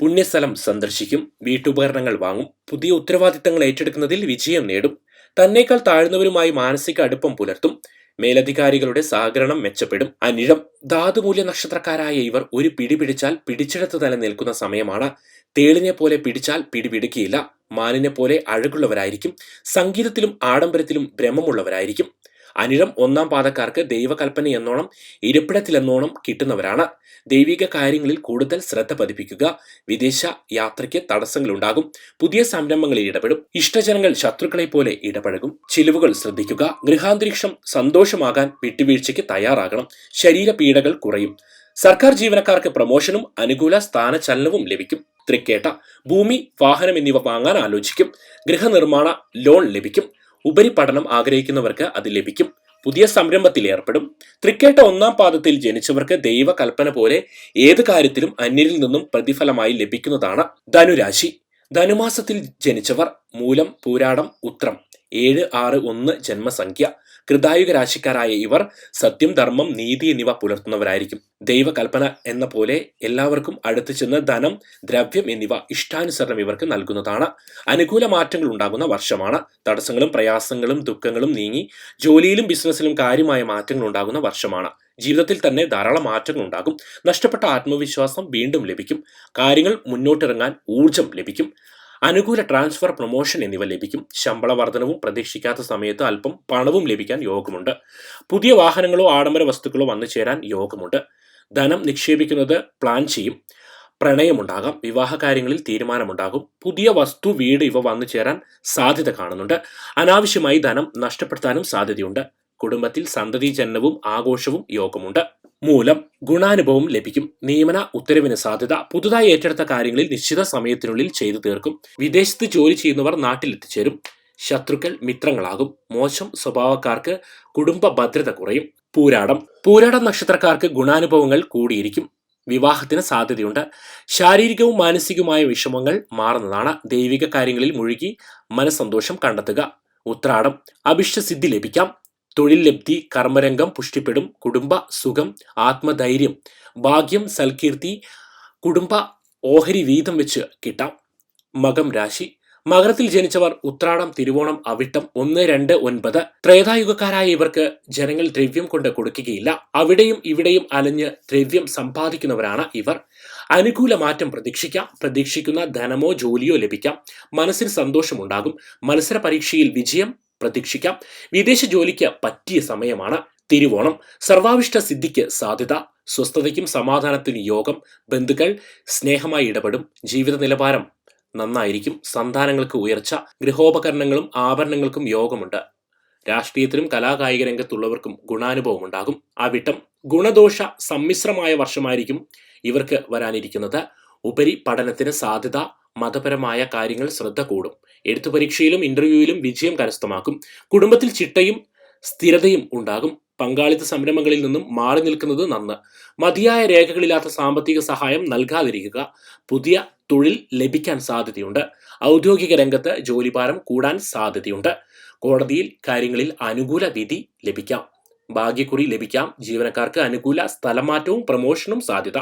പുണ്യസ്ഥലം സന്ദർശിക്കും. വീട്ടുപകരണങ്ങൾ വാങ്ങും. പുതിയ ഉത്തരവാദിത്തങ്ങൾ ഏറ്റെടുക്കുന്നതിൽ വിജയം നേടും. തന്നേക്കാൾ താഴ്ന്നവരുമായി മാനസിക അടുപ്പം പുലർത്തും. മേലധികാരികളുടെ സഹകരണം മെച്ചപ്പെടും. അനിഴം ധാതുമൂല്യ നക്ഷത്രക്കാരായ ഇവർ ഒരു പിടി പിടിച്ചാൽ പിടിച്ചെടുത്ത് തന്നെ നിൽക്കുന്ന സമയമാണ്. തേളിനെ പോലെ പിടിച്ചാൽ പിടിപിടിക്കുകയില്ല. മാനിനെ പോലെ അഴകുള്ളവരായിരിക്കും. സംഗീതത്തിലും ആഡംബരത്തിലും ഭ്രമമുള്ളവരായിരിക്കും. അനിഴം ഒന്നാം പാദക്കാർക്ക് ദൈവകൽപ്പന എന്നോണം ഇരിപ്പിടത്തിലെന്നോണം കിട്ടുന്നവരാണ്. ദൈവിക കാര്യങ്ങളിൽ കൂടുതൽ ശ്രദ്ധ പതിപ്പിക്കുക. വിദേശ യാത്രയ്ക്ക് തടസ്സങ്ങളുണ്ടാകും. പുതിയ സംരംഭങ്ങളിൽ ഇടപെടും. ഇഷ്ടജനങ്ങൾ ശത്രുക്കളെ പോലെ ഇടപഴകും. ചിലവുകൾ ശ്രദ്ധിക്കുക. ഗൃഹാന്തരീക്ഷം സന്തോഷമാകാൻ വിട്ടുവീഴ്ചയ്ക്ക് തയ്യാറാകണം. ശരീരപീഡകൾ കുറയും. സർക്കാർ ജീവനക്കാർക്ക് പ്രമോഷനും അനുകൂല സ്ഥാനചലനവും ലഭിക്കും. തൃക്കേട്ട ഭൂമി, വാഹനം എന്നിവ വാങ്ങാൻ ആലോചിക്കും. ഗൃഹനിർമ്മാണ ലോൺ ലഭിക്കും. ഉപരിപഠനം ആഗ്രഹിക്കുന്നവർക്ക് അത് ലഭിക്കും. പുതിയ സംരംഭത്തിൽ ഏർപ്പെടും. തൃക്കേട്ട ഒന്നാം പാദത്തിൽ ജനിച്ചവർക്ക് ദൈവകൽപ്പന പോലെ ഏത് കാര്യത്തിലും അന്യരിൽ നിന്നും പ്രതിഫലമായി ലഭിക്കുന്നതാണ്. ധനുരാശി ധനുമാസത്തിൽ ജനിച്ചവർ മൂലം, പൂരാടം, ഉത്രം 7, 6, 1 ജന്മസംഖ്യ. കൃതായുഗ രാശിക്കാരായ ഇവർ സത്യം, ധർമ്മം, നീതി എന്നിവ പുലർത്തുന്നവരായിരിക്കും. ദൈവകൽപ്പന എന്ന പോലെ എല്ലാവർക്കും അടുത്തു ചെന്ന് ധനം, ദ്രവ്യം എന്നിവ ഇഷ്ടാനുസരണം ഇവർക്ക് നൽകുന്നതാണ്. അനുകൂല മാറ്റങ്ങൾ ഉണ്ടാകുന്ന വർഷമാണ്. തടസ്സങ്ങളും പ്രയാസങ്ങളും ദുഃഖങ്ങളും നീങ്ങി ജോലിയിലും ബിസിനസ്സിലും കാര്യമായ മാറ്റങ്ങൾ ഉണ്ടാകുന്ന വർഷമാണ്. ജീവിതത്തിൽ തന്നെ ധാരാളം മാറ്റങ്ങൾ ഉണ്ടാകും. നഷ്ടപ്പെട്ട ആത്മവിശ്വാസം വീണ്ടും ലഭിക്കും. കാര്യങ്ങൾ മുന്നോട്ടിറങ്ങാൻ ഊർജം ലഭിക്കും. അനുകൂല ട്രാൻസ്ഫർ, പ്രൊമോഷൻ എന്നിവ ലഭിക്കും. ശമ്പള വർധനവും പ്രതീക്ഷിക്കാത്ത സമയത്ത് അല്പം പണവും ലഭിക്കാൻ യോഗമുണ്ട്. പുതിയ വാഹനങ്ങളോ ആഡംബര വസ്തുക്കളോ വന്നു ചേരാൻ യോഗമുണ്ട്. ധനം നിക്ഷേപിക്കുന്നത് പ്ലാൻ ചെയ്യും. പ്രണയമുണ്ടാകാം. വിവാഹ കാര്യങ്ങളിൽ തീരുമാനമുണ്ടാകും. പുതിയ വസ്തു, വീട് ഇവ വന്നു ചേരാൻ സാധ്യത കാണുന്നുണ്ട്. അനാവശ്യമായി ധനം നഷ്ടപ്പെടുത്താനും സാധ്യതയുണ്ട്. കുടുംബത്തിൽ സന്തതി ജനനവും ആഘോഷവും യോഗമുണ്ട്. മൂലം ഗുണാനുഭവം ലഭിക്കും. നിയമന ഉത്തരവിന് സാധ്യത. പുതുതായി ഏറ്റെടുത്ത കാര്യങ്ങളിൽ നിശ്ചിത സമയത്തിനുള്ളിൽ ചെയ്തു തീർക്കും. വിദേശത്ത് ജോലി ചെയ്യുന്നവർ നാട്ടിലെത്തിച്ചേരും. ശത്രുക്കൾ മിത്രങ്ങളാകും. മോശം സ്വഭാവക്കാർക്ക് കുടുംബ ഭദ്രത കുറയും. പൂരാടം നക്ഷത്രക്കാർക്ക് ഗുണാനുഭവങ്ങൾ കൂടിയിരിക്കും. വിവാഹത്തിന് സാധ്യതയുണ്ട്. ശാരീരികവും മാനസികവുമായ വിഷമങ്ങൾ മാറുന്നതാണ്. ദൈവിക കാര്യങ്ങളിൽ മുഴുകി മനസ്സന്തോഷം കണ്ടെത്തുക. ഉത്രാടം അഭിഷ്ടസിദ്ധി ലഭിക്കാം. തൊഴിൽ ലബ്ധി, കർമ്മരംഗം പുഷ്ടിപ്പെടും. കുടുംബ സുഖം, ആത്മധൈര്യം, ഭാഗ്യം, സൽകീർത്തി, കുടുംബ ഓഹരി വീതം വെച്ച് കിട്ടാം. മകം രാശി മകരത്തിൽ ജനിച്ചവർ ഉത്രാടം, തിരുവോണം, അവിട്ടം 1, 2, 9 ത്രേതായുഗക്കാരായ ഇവർക്ക് ജനങ്ങൾ ദ്രവ്യം കൊണ്ട് കൊടുക്കുകയില്ല. അവിടെയും ഇവിടെയും അലഞ്ഞ് ദ്രവ്യം സമ്പാദിക്കുന്നവരാണ് ഇവർ. അനുകൂല മാറ്റം പ്രതീക്ഷിക്കാം. പ്രതീക്ഷിക്കുന്ന ധനമോ ജോലിയോ ലഭിക്കാം. മനസ്സിന് സന്തോഷമുണ്ടാകും. മത്സര പരീക്ഷയിൽ വിജയം പ്രതീക്ഷിക്കാം. വിദേശ ജോലിക്ക് പറ്റിയ സമയമാണ്. തിരുവോണം സർവാവിഷ്ട സിദ്ധിക്ക് സാധ്യത. സ്വസ്ഥതയ്ക്കും സമാധാനത്തിനും യോഗം. ബന്ധുക്കൾ സ്നേഹമായി ഇടപെടും. ജീവിത നിലവാരം നന്നായിരിക്കും. സന്താനങ്ങൾക്ക് ഉയർച്ച. ഗൃഹോപകരണങ്ങളും ആഭരണങ്ങൾക്കും യോഗമുണ്ട്. രാഷ്ട്രീയത്തിലും കലാകായിക രംഗത്തുള്ളവർക്കും ഗുണാനുഭവം ഉണ്ടാകും. അവിട്ടം ഗുണദോഷ സമ്മിശ്രമായ വർഷമായിരിക്കും ഇവർക്ക് വരാനിരിക്കുന്നത്. ഉപരി പഠനത്തിന് സാധ്യത. മതപരമായ കാര്യങ്ങൾ ശ്രദ്ധ കൂടും. എഴുത്തു പരീക്ഷയിലും ഇന്റർവ്യൂവിലും വിജയം കരസ്ഥമാക്കും. കുടുംബത്തിൽ ചിട്ടയും സ്ഥിരതയും ഉണ്ടാകും. പങ്കാളിത്ത സംരംഭങ്ങളിൽ നിന്നും മാറി നിൽക്കുന്നത് നന്ന്. മതിയായ രേഖകളില്ലാത്ത സാമ്പത്തിക സഹായം നൽകാതിരിക്കുക. പുതിയ തൊഴിൽ ലഭിക്കാൻ സാധ്യതയുണ്ട്. ഔദ്യോഗിക രംഗത്ത് ജോലിഭാരം കൂടാൻ സാധ്യതയുണ്ട്. കോടതിയിൽ കാര്യങ്ങളിൽ അനുകൂല വിധി ലഭിക്കാം. ഭാഗ്യക്കുറി ലഭിക്കാം. ജീവനക്കാർക്ക് അനുകൂല സ്ഥലമാറ്റവും പ്രമോഷനും സാധ്യത.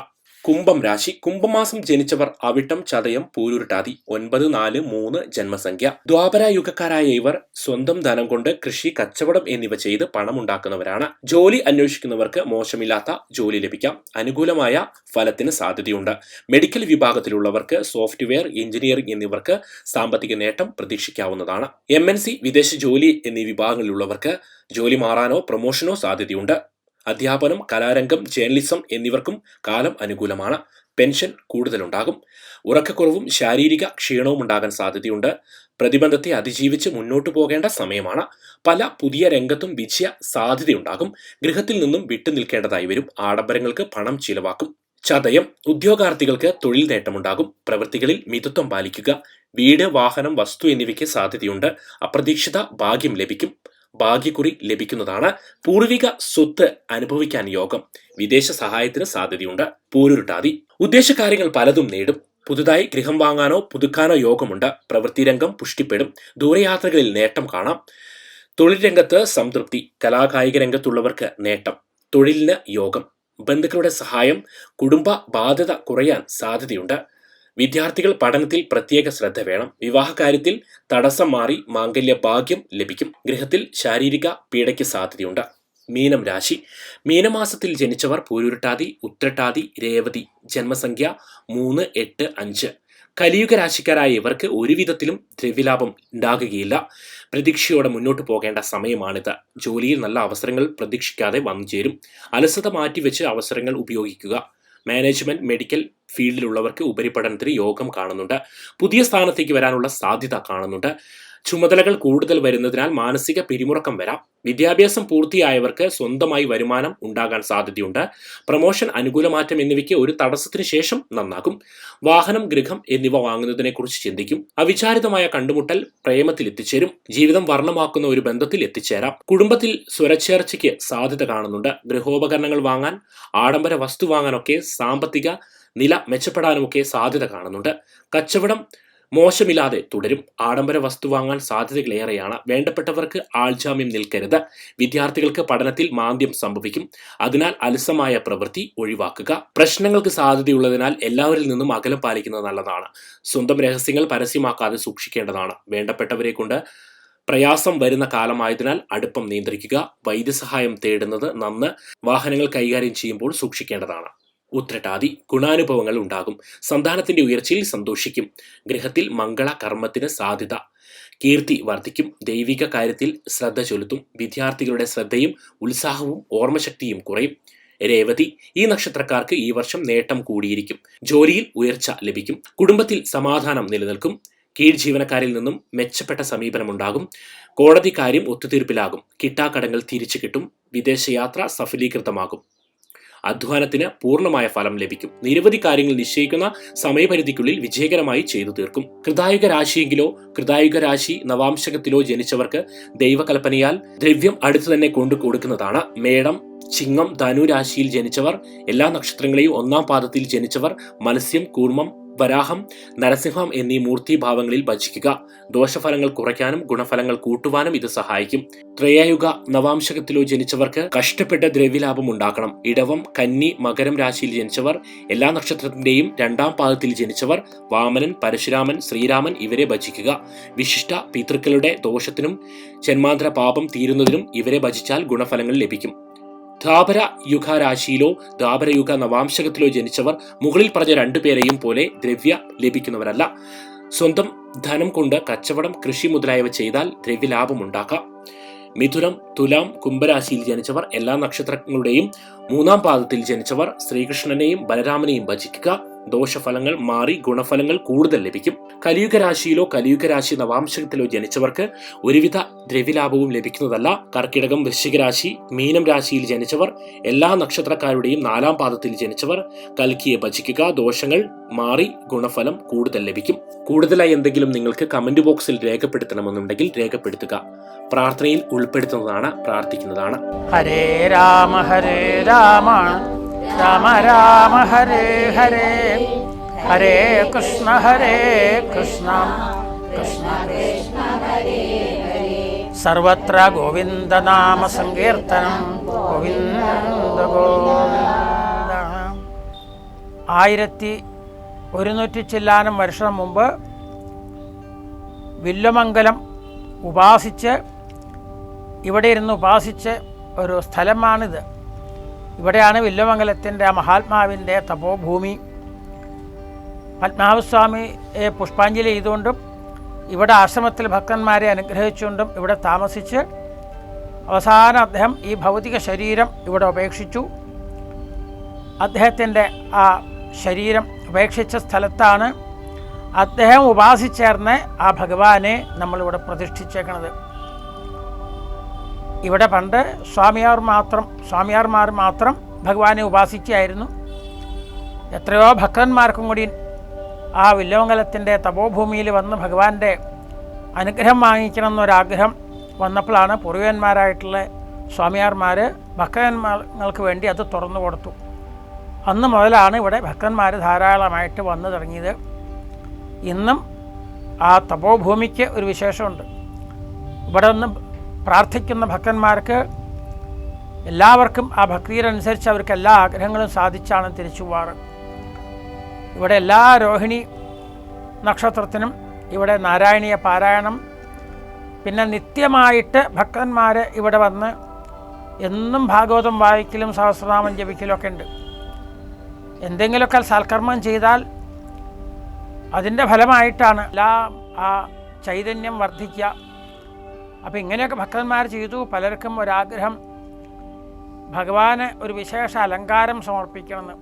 കുംഭം രാശി കുംഭമാസം ജനിച്ചവർ അവിട്ടം, ചതയം, പൂരുരുട്ടാതി 9, 4, 3 ജന്മസംഖ്യ. ദ്വാപര യുഗക്കാരായ ഇവർ സ്വന്തം ധനം കൊണ്ട് കൃഷി, കച്ചവടം എന്നിവ ചെയ്ത് പണമുണ്ടാക്കുന്നവരാണ്. ജോലി അന്വേഷിക്കുന്നവർക്ക് മോശമില്ലാത്ത ജോലി ലഭിക്കാം. അനുകൂലമായ ഫലത്തിന് സാധ്യതയുണ്ട്. മെഡിക്കൽ വിഭാഗത്തിലുള്ളവർക്ക്, സോഫ്റ്റ്വെയർ, എഞ്ചിനീയറിംഗ് എന്നിവർക്ക് സാമ്പത്തിക നേട്ടം പ്രതീക്ഷിക്കാവുന്നതാണ്. MNC, വിദേശ ജോലി എന്നീ വിഭാഗങ്ങളിലുള്ളവർക്ക് ജോലി മാറാനോ പ്രമോഷനോ സാധ്യതയുണ്ട്. അധ്യാപനം, കലാരംഗം, ജേർണലിസം എന്നിവർക്കും കാലം അനുകൂലമാണ്. പെൻഷൻ കൂടുതലുണ്ടാകും. ഉറക്കക്കുറവും ശാരീരിക ക്ഷീണവും ഉണ്ടാകാൻ സാധ്യതയുണ്ട്. പ്രതിബന്ധത്തെ അതിജീവിച്ച് മുന്നോട്ടു പോകേണ്ട സമയമാണ്. പല പുതിയ രംഗത്തും വിജയ സാധ്യതയുണ്ടാകും. ഗൃഹത്തിൽ നിന്നും വിട്ടു നിൽക്കേണ്ടതായി വരും. ആഡംബരങ്ങൾക്ക് പണം ചിലവാക്കും. ചതയം ഉദ്യോഗാർത്ഥികൾക്ക് തൊഴിൽ നേട്ടമുണ്ടാകും. പ്രവൃത്തികളിൽ മിതത്വം പാലിക്കുക. വീട്, വാഹനം, വസ്തു എന്നിവയ്ക്ക് സാധ്യതയുണ്ട്. അപ്രതീക്ഷിത ഭാഗ്യം ലഭിക്കും. ഭാഗ്യക്കുറി ലഭിക്കുന്നതാണ്. പൂർവിക സ്വത്ത് അനുഭവിക്കാൻ യോഗം. വിദേശ സഹായത്തിന് സാധ്യതയുണ്ട്. പൂരുരുട്ടാതി ഉദ്ദേശകാര്യങ്ങൾ പലതും നേടും. പുതുതായി ഗൃഹം വാങ്ങാനോ പുതുക്കാനോ യോഗമുണ്ട്. പ്രവൃത്തി രംഗം പുഷ്ടിപ്പെടും. ദൂരയാത്രകളിൽ നേട്ടം കാണാം. തൊഴിൽ രംഗത്ത് സംതൃപ്തി. കലാകായിക രംഗത്തുള്ളവർക്ക് നേട്ടം. തൊഴിലിന് യോഗം. ബന്ധുക്കളുടെ സഹായം. കുടുംബ ബാധ്യത കുറയാൻ സാധ്യതയുണ്ട്. വിദ്യാർത്ഥികൾ പഠനത്തിൽ പ്രത്യേക ശ്രദ്ധ വേണം. വിവാഹകാര്യത്തിൽ തടസ്സം മാറി മാംഗല്യ ഭാഗ്യം ലഭിക്കും. ഗൃഹത്തിൽ ശാരീരിക പീഡയ്ക്ക് സാധ്യതയുണ്ട്. മീനം രാശി. മീനമാസത്തിൽ ജനിച്ചവർ പൂരുരുട്ടാതി, ഉത്രട്ടാതി, രേവതി. ജന്മസംഖ്യ 3, 8, 5. കലിയുഗ രാശിക്കാരായ ഇവർക്ക് ഒരു വിധത്തിലും ദ്രവ്യലാഭം ഉണ്ടാകുകയില്ല. പ്രതീക്ഷയോടെ മുന്നോട്ട് പോകേണ്ട സമയമാണിത്. ജോലിയിൽ നല്ല അവസരങ്ങൾ പ്രതീക്ഷിക്കാതെ വന്നു ചേരും. അലസത മാറ്റിവെച്ച് അവസരങ്ങൾ ഉപയോഗിക്കുക. മാനേജ്മെന്റ്, മെഡിക്കൽ ഫീൽഡിലുള്ളവർക്ക് ഉപരിപഠനത്തിന് യോഗം കാണുന്നുണ്ട്. പുതിയ സ്ഥാനത്തേക്ക് വരാനുള്ള സാധ്യത കാണുന്നുണ്ട്. ചുമതലകൾ കൂടുതൽ വരുന്നതിനാൽ മാനസിക പിരിമുറക്കം വരാം. വിദ്യാഭ്യാസം പൂർത്തിയായവർക്ക് സ്വന്തമായി വരുമാനം ഉണ്ടാകാൻ സാധ്യതയുണ്ട്. പ്രമോഷൻ, അനുകൂലമാറ്റം എന്നിവയ്ക്ക് ഒരു തടസ്സത്തിന് ശേഷം നന്നാകും. വാഹനം, ഗൃഹം എന്നിവ വാങ്ങുന്നതിനെ കുറിച്ച് ചിന്തിക്കും. അവിചാരിതമായ കണ്ടുമുട്ടൽ പ്രേമത്തിൽ എത്തിച്ചേരും. ജീവിതം വർണ്ണമാക്കുന്ന ഒരു ബന്ധത്തിൽ എത്തിച്ചേരാം. കുടുംബത്തിൽ സ്വരച്ചേർച്ചയ്ക്ക് സാധ്യത കാണുന്നുണ്ട്. ഗൃഹോപകരണങ്ങൾ വാങ്ങാൻ, ആഡംബര വസ്തു വാങ്ങാനൊക്കെ സാമ്പത്തിക നില മെച്ചപ്പെടാനുമൊക്കെ സാധ്യത കാണുന്നുണ്ട്. കച്ചവടം മോശമില്ലാതെ തുടരും. ആഡംബര വസ്തു വാങ്ങാൻ സാധ്യതകളേറെയാണ്. വേണ്ടപ്പെട്ടവർക്ക് ആൾജാമ്യം നിൽക്കരുത്. വിദ്യാർത്ഥികൾക്ക് പഠനത്തിൽ മാന്ദ്യം സംഭവിക്കും. അതിനാൽ അലസമായ പ്രവൃത്തി ഒഴിവാക്കുക. പ്രശ്നങ്ങൾക്ക് സാധ്യതയുള്ളതിനാൽ എല്ലാവരിൽ നിന്നും അകലം പാലിക്കുന്നത് നല്ലതാണ്. സ്വന്തം രഹസ്യങ്ങൾ പരസ്യമാക്കാതെ സൂക്ഷിക്കേണ്ടതാണ്. വേണ്ടപ്പെട്ടവരെ കൊണ്ട് പ്രയാസം വരുന്ന കാലമായതിനാൽ അടുപ്പം നിയന്ത്രിക്കുക. വൈദ്യസഹായം തേടുന്നത് നന്ന്. വാഹനങ്ങൾ കൈകാര്യം ചെയ്യുമ്പോൾ സൂക്ഷിക്കേണ്ടതാണ്. ഉത്രട്ടാതി. ഗുണാനുഭവങ്ങൾ ഉണ്ടാകും. സന്താനത്തിന്റെ ഉയർച്ചയിൽ സന്തോഷിക്കും. ഗൃഹത്തിൽ മംഗള കർമ്മത്തിന് സാധ്യത. കീർത്തി വർദ്ധിക്കും. ദൈവിക കാര്യത്തിൽ ശ്രദ്ധ ചെലുത്തും. വിദ്യാർത്ഥികളുടെ ശ്രദ്ധയും ഉത്സാഹവും ഓർമ്മശക്തിയും കുറയും. രേവതി. ഈ നക്ഷത്രക്കാർക്ക് ഈ വർഷം നേട്ടം കൂടിയിരിക്കും. ജോലിയിൽ ഉയർച്ച ലഭിക്കും. കുടുംബത്തിൽ സമാധാനം നിലനിൽക്കും. കീഴ് ജീവനക്കാരിൽ നിന്നും മെച്ചപ്പെട്ട സമീപനമുണ്ടാകും. കോടതി കാര്യം ഒത്തുതീർപ്പിലാകും. കിട്ടാക്കടങ്ങൾ തിരിച്ചു കിട്ടും. വിദേശയാത്ര സഫലീകൃതമാകും. അധ്വാനത്തിന് പൂർണ്ണമായ ഫലം ലഭിക്കും. നിരവധി കാര്യങ്ങൾ നിശ്ചയിക്കുന്ന സമയപരിധിക്കുള്ളിൽ വിജയകരമായി ചെയ്തു തീർക്കും. കൃതായുഗ രാശിയെങ്കിലോ കൃതായുഗ രാശി നവാംശകത്തിലോ ജനിച്ചവർക്ക് ദൈവകൽപ്പനയാൽ ദ്രവ്യം അടുത്തു തന്നെ കൊണ്ടു കൊടുക്കുന്നതാണ്. മേടം, ചിങ്ങം, ധനു രാശിയിൽ ജനിച്ചവർ, എല്ലാ നക്ഷത്രങ്ങളെയും 1-ാം പാദത്തിൽ ജനിച്ചവർ മത്സ്യം, കൂർമ്മം, വരാഹം, നരസിംഹം എന്നീ മൂർത്തിഭാവങ്ങളിൽ ഭജിക്കുക. ദോഷഫലങ്ങൾ കുറയ്ക്കാനും ഗുണഫലങ്ങൾ കൂട്ടുവാനും ഇത് സഹായിക്കും. ത്രേയയുഗ നവാംശകത്തിലോ ജനിച്ചവർക്ക് കഷ്ടപ്പെട്ട് ദ്രവ്യലാഭം ഉണ്ടാക്കണം. ഇടവം, കന്നി, മകരം രാശിയിൽ ജനിച്ചവർ, എല്ലാ നക്ഷത്രത്തിന്റെയും 2-ാം പാദത്തിൽ ജനിച്ചവർ, വാമനൻ, പരശുരാമൻ, ശ്രീരാമൻ ഇവരെ ഭജിക്കുക. വിശിഷ്ട പിതൃക്കളുടെ ദോഷത്തിനും ജന്മാന്തര പാപം തീരുന്നതിനും ഇവരെ ഭജിച്ചാൽ ഗുണഫലങ്ങൾ ലഭിക്കും. ദ്വാപര യുഗ രാശിയിലോ ദ്വാപരയുഗ നവാംശകത്തിലോ ജനിച്ചവർ മുകളിൽ പറഞ്ഞ 2 പേരെയും പോലെ ദ്രവ്യ ലഭിക്കുന്നവരല്ല. സ്വന്തം ധനം കൊണ്ട് കച്ചവടം, കൃഷി മുതലായവ ചെയ്താൽ ദ്രവ്യലാഭമുണ്ടാക്കാം. മിഥുനം, തുലാം, കുംഭരാശിയിൽ ജനിച്ചവർ, എല്ലാ നക്ഷത്രങ്ങളുടെയും 3-ാം പാദത്തിൽ ജനിച്ചവർ ശ്രീകൃഷ്ണനെയും ബലരാമനെയും ഭജിക്കുക. ദോഷഫലങ്ങൾ മാറി ഗുണഫലങ്ങൾ കൂടുതൽ ലഭിക്കും. കലിയുഗ രാശിയിലോ കലിയുഗ രാശി നവാംശകത്തിലോ ജനിച്ചവർക്ക് ഒരുവിധ ദ്രവ്യലാഭവും ലഭിക്കുന്നതല്ല. കർക്കിടകം, വൃശ്ചിക രാശി, മീനം രാശിയിൽ ജനിച്ചവർ, എല്ലാ നക്ഷത്രക്കാരുടെയും 4-ാം പാദത്തിൽ ജനിച്ചവർ കൽക്കിയെ ഭജിക്കുക. ദോഷങ്ങൾ മാറി ഗുണഫലം കൂടുതൽ ലഭിക്കും. കൂടുതലായി എന്തെങ്കിലും നിങ്ങൾക്ക് കമന്റ് ബോക്സിൽ രേഖപ്പെടുത്തണമെന്നുണ്ടെങ്കിൽ രേഖപ്പെടുത്തുക. പ്രാർത്ഥനയിൽ ഉൾപ്പെടുത്തുന്നതാണ്, പ്രാർത്ഥിക്കുന്നതാണ്. ഹരേ രാമ രാമ രാമ ഹരേ ഹരേ, ഹരേ കൃഷ്ണ കൃഷ്ണ കൃഷ്ണ സർവത്ര ഗോവിന്ദനാമ സങ്കീർത്തനം. ഗോവിന്ദ ഗോവിന്ദ. 1100 ചില്ലാനം വർഷം മുമ്പ് വില്വമംഗലം ഉപാസിച്ച് ഇവിടെ ഇരുന്ന് ഉപാസിച്ച് ഒരു സ്ഥലമാണിത്. ഇവിടെയാണ് വില്വമംഗലത്തിൻ്റെ മഹാത്മാവിൻ്റെ തപോഭൂമി. പത്മനാഭസ്വാമിയെ പുഷ്പാഞ്ജലി ചെയ്തുകൊണ്ടും ഇവിടെ ആശ്രമത്തിൽ ഭക്തന്മാരെ അനുഗ്രഹിച്ചുകൊണ്ടും ഇവിടെ താമസിച്ച് അവസാനം അദ്ദേഹം ഈ ഭൗതിക ശരീരം ഇവിടെ ഉപേക്ഷിച്ചു. അദ്ദേഹത്തിൻ്റെ ആ ശരീരം ഉപേക്ഷിച്ച സ്ഥലത്താണ് അദ്ദേഹം ഉപാസിച്ചേർന്ന് ആ ഭഗവാനെ നമ്മളിവിടെ പ്രതിഷ്ഠിച്ചേക്കണത്. ഇവിടെ പണ്ട് സ്വാമിയാർമാർ മാത്രം ഭഗവാനെ ഉപാസിച്ചായിരുന്നു. എത്രയോ ഭക്തന്മാർക്കും കൂടി ആ വില്വമംഗലത്തിൻ്റെ തപോഭൂമിയിൽ വന്ന് ഭഗവാന്റെ അനുഗ്രഹം വാങ്ങിക്കണം എന്നൊരാഗ്രഹം വന്നപ്പോഴാണ് പൂർവികന്മാരായിട്ടുള്ള സ്വാമിയാർമാർ ഭക്തന്മാർക്ക് വേണ്ടി അത് തുറന്നു കൊടുത്തു. അന്ന് മുതലാണ് ഇവിടെ ഭക്തന്മാർ ധാരാളമായിട്ട് വന്നു തുടങ്ങിയത്. ഇന്നും ആ തപോഭൂമിക്ക് ഒരു വിശേഷമുണ്ട്. ഇവിടെ നിന്ന് പ്രാർത്ഥിക്കുന്ന ഭക്തന്മാർക്ക് എല്ലാവർക്കും ആ ഭക്തിയിലനുസരിച്ച് അവർക്ക് എല്ലാ ആഗ്രഹങ്ങളും സാധിച്ചാണ് തിരിച്ചു പോവാറ്. ഇവിടെ എല്ലാ രോഹിണി നക്ഷത്രത്തിനും ഇവിടെ നാരായണീയ പാരായണം, പിന്നെ നിത്യമായിട്ട് ഭക്തന്മാർ ഇവിടെ വന്ന് എന്നും ഭാഗവതം വായിക്കലും സഹസ്രനാമം ജപിക്കലും ഒക്കെ ഉണ്ട്. എന്തെങ്കിലുമൊക്കെ സൽക്കർമ്മം ചെയ്താൽ അതിൻ്റെ ഫലമായിട്ടാണ് ആ ചൈതന്യം വർദ്ധിക്കുക. അപ്പോൾ ഇങ്ങനെയൊക്കെ ഭക്തന്മാർ ചെയ്തു. പലർക്കും ഒരാഗ്രഹം, ഭഗവാന് ഒരു വിശേഷ അലങ്കാരം സമർപ്പിക്കണമെന്ന്.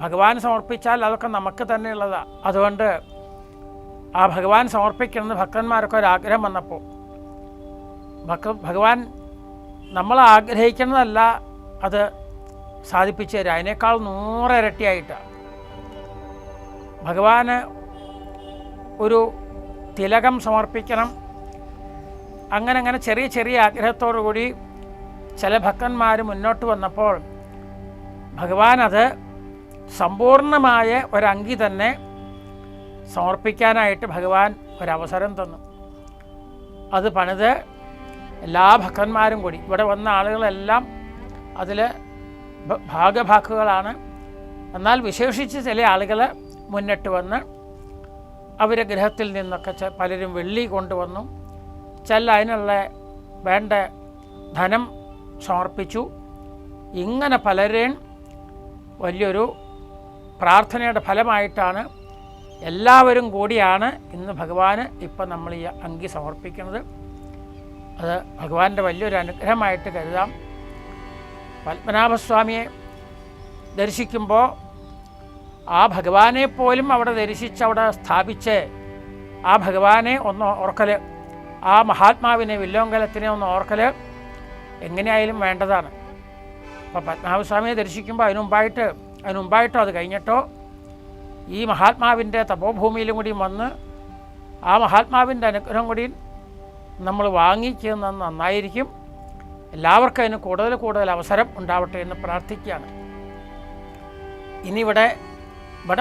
ഭഗവാൻ സമർപ്പിച്ചാൽ അതൊക്കെ നമുക്ക് തന്നെ ഉള്ളതാണ്. അതുകൊണ്ട് ആ ഭഗവാൻ സമർപ്പിക്കണമെന്ന് ഭക്തന്മാരൊക്കെ ഒരാഗ്രഹം വന്നപ്പോൾ ഭഗവാൻ നമ്മൾ ആഗ്രഹിക്കുന്നതല്ല അത് സാധിപ്പിച്ചു തരിക, അതിനേക്കാൾ 100 ഇരട്ടിയായിട്ടാണ്. ഭഗവാന് ഒരു തിലകം സമർപ്പിക്കണം, അങ്ങനെ ചെറിയ ചെറിയ ആഗ്രഹത്തോടു കൂടി ചില ഭക്തന്മാർ മുന്നോട്ട് വന്നപ്പോൾ ഭഗവാൻ അത് സമ്പൂർണമായ ഒരങ്കി തന്നെ സമർപ്പിക്കാനായിട്ട് ഭഗവാൻ ഒരവസരം തന്നു. അത് പണിത് എല്ലാ ഭക്തന്മാരും കൂടി, ഇവിടെ വന്ന ആളുകളെല്ലാം അതിൽ ഭാഗഭാക്കുകളാണ്. എന്നാൽ വിശേഷിച്ച് ചില ആളുകൾ മുന്നിട്ട് വന്ന് അവരെ ഗൃഹത്തിൽ നിന്നൊക്കെ പലരും വെള്ളി കൊണ്ടുവന്നു, ചില അതിനുള്ള വേണ്ട ധനം സമർപ്പിച്ചു. ഇങ്ങനെ പലരെയും വലിയൊരു പ്രാർത്ഥനയുടെ ഫലമായിട്ടാണ് എല്ലാവരും കൂടിയാണ് ഇന്ന് ഭഗവാന് ഇപ്പം നമ്മൾ ഈ അങ്കി സമർപ്പിക്കുന്നത്. അത് ഭഗവാന്റെ വലിയൊരു അനുഗ്രഹമായിട്ട് കരുതാം. പത്മനാഭസ്വാമിയെ ദർശിക്കുമ്പോൾ ആ ഭഗവാനെ പോലും അവിടെ ദർശിച്ച് അവിടെ സ്ഥാപിച്ച് ആ ഭഗവാനെ ഒന്ന് ഓർക്കൽ, ആ മഹാത്മാവിനെ വില്ലോങ്കലത്തിനെ ഒന്ന് ഓർക്കൽ എങ്ങനെയായാലും വേണ്ടതാണ്. അപ്പോൾ പത്മനാഭസ്വാമിയെ ദർശിക്കുമ്പോൾ അതിനുമുമ്പായിട്ടോ അത് കഴിഞ്ഞിട്ടോ ഈ മഹാത്മാവിൻ്റെ തപോഭൂമിയിലും കൂടി വന്ന് ആ മഹാത്മാവിൻ്റെ അനുഗ്രഹം കൂടി നമ്മൾ വാങ്ങിക്കുന്നത് നന്നായിരിക്കും. എല്ലാവർക്കും അതിന് കൂടുതൽ അവസരം ഉണ്ടാവട്ടെ എന്ന് പ്രാർത്ഥിക്കുകയാണ്. ഇനി ഇവിടെ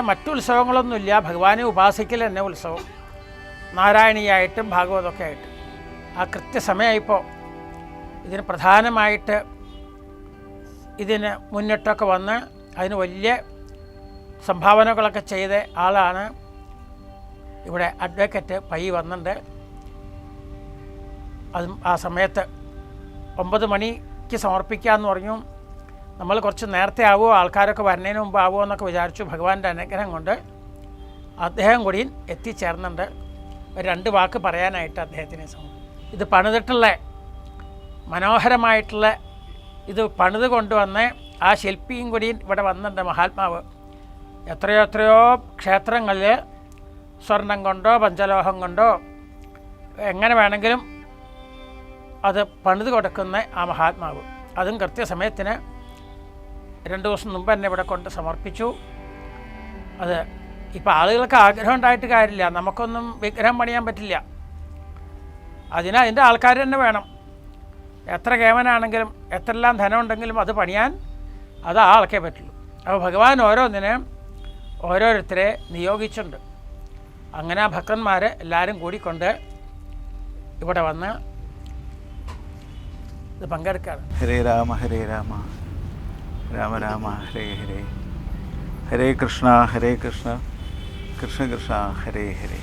മറ്റുത്സവങ്ങളൊന്നുമില്ല, ഭഗവാനെ ഉപാസിക്കൽ തന്നെ ഉത്സവം, നാരായണീയായിട്ടും ഭാഗവതമൊക്കെ ആയിട്ട്. ആ കൃത്യസമയമായിപ്പോൾ ഇതിന് പ്രധാനമായിട്ട് ഇതിന് മുന്നിട്ടൊക്കെ വന്ന് അതിന് വലിയ സംഭാവനകളൊക്കെ ചെയ്ത ആളാണ് ഇവിടെ അഡ്വക്കേറ്റ് പൈ വന്നിട്ടുണ്ട്. അതും ആ സമയത്ത് 9 മണിക്ക് സമർപ്പിക്കാമെന്ന് പറഞ്ഞു. നമ്മൾ കുറച്ച് നേരത്തെ ആവുമോ, ആൾക്കാരൊക്കെ വരുന്നതിന് മുമ്പ് ആവുമോ എന്നൊക്കെ വിചാരിച്ചു. ഭഗവാന്റെ അനുഗ്രഹം കൊണ്ട് അദ്ദേഹം കൂടി എത്തിച്ചേർന്നുണ്ട്. 2 വാക്ക് പറയാനായിട്ട് അദ്ദേഹത്തിനെ ഇത് പണിതിട്ടുള്ള മനോഹരമായിട്ടുള്ള ഇത് പണിത് കൊണ്ടുവന്ന് ആ ശില്പിയും കൂടി ഇവിടെ വന്നിട്ടുണ്ട്. മഹാത്മാവ് എത്രയോ ക്ഷേത്രങ്ങളിൽ സ്വർണം കൊണ്ടോ പഞ്ചലോഹം കൊണ്ടോ എങ്ങനെ വേണമെങ്കിലും അത് പണിത് കൊടുക്കുന്ന ആ മഹാത്മാവ്, അതും കൃത്യസമയത്തിന് 2 ദിവസം മുമ്പ് തന്നെ ഇവിടെ കൊണ്ട് സമർപ്പിച്ചു. അത് ഇപ്പോൾ ആളുകൾക്ക് ആഗ്രഹം ഉണ്ടായിട്ട് കാര്യമില്ല, നമുക്കൊന്നും വിഗ്രഹം പണിയാൻ പറ്റില്ല. അതിൻ്റെ ആൾക്കാർ തന്നെ വേണം. എത്ര കേമനാണെങ്കിലും എത്രയെല്ലാം ധനം ഉണ്ടെങ്കിലും അത് പണിയാൻ അത് ആ ആൾക്കേ പറ്റുള്ളൂ. അപ്പോൾ ഭഗവാൻ ഓരോന്നിനും ഓരോരുത്തരെ നിയോഗിച്ചിട്ടുണ്ട്. അങ്ങനെ ആ ഭക്തന്മാർ എല്ലാവരും കൂടിക്കൊണ്ട് ഇവിടെ വന്ന് ഇത് പങ്കെടുക്കുകയാണ്. ഹരേ രാമ രാമ രാമ ഹരേ ഹരേ, ഹരേ കൃഷ്ണ കൃഷ്ണ കൃഷ്ണ ഹരേ ഹരേ.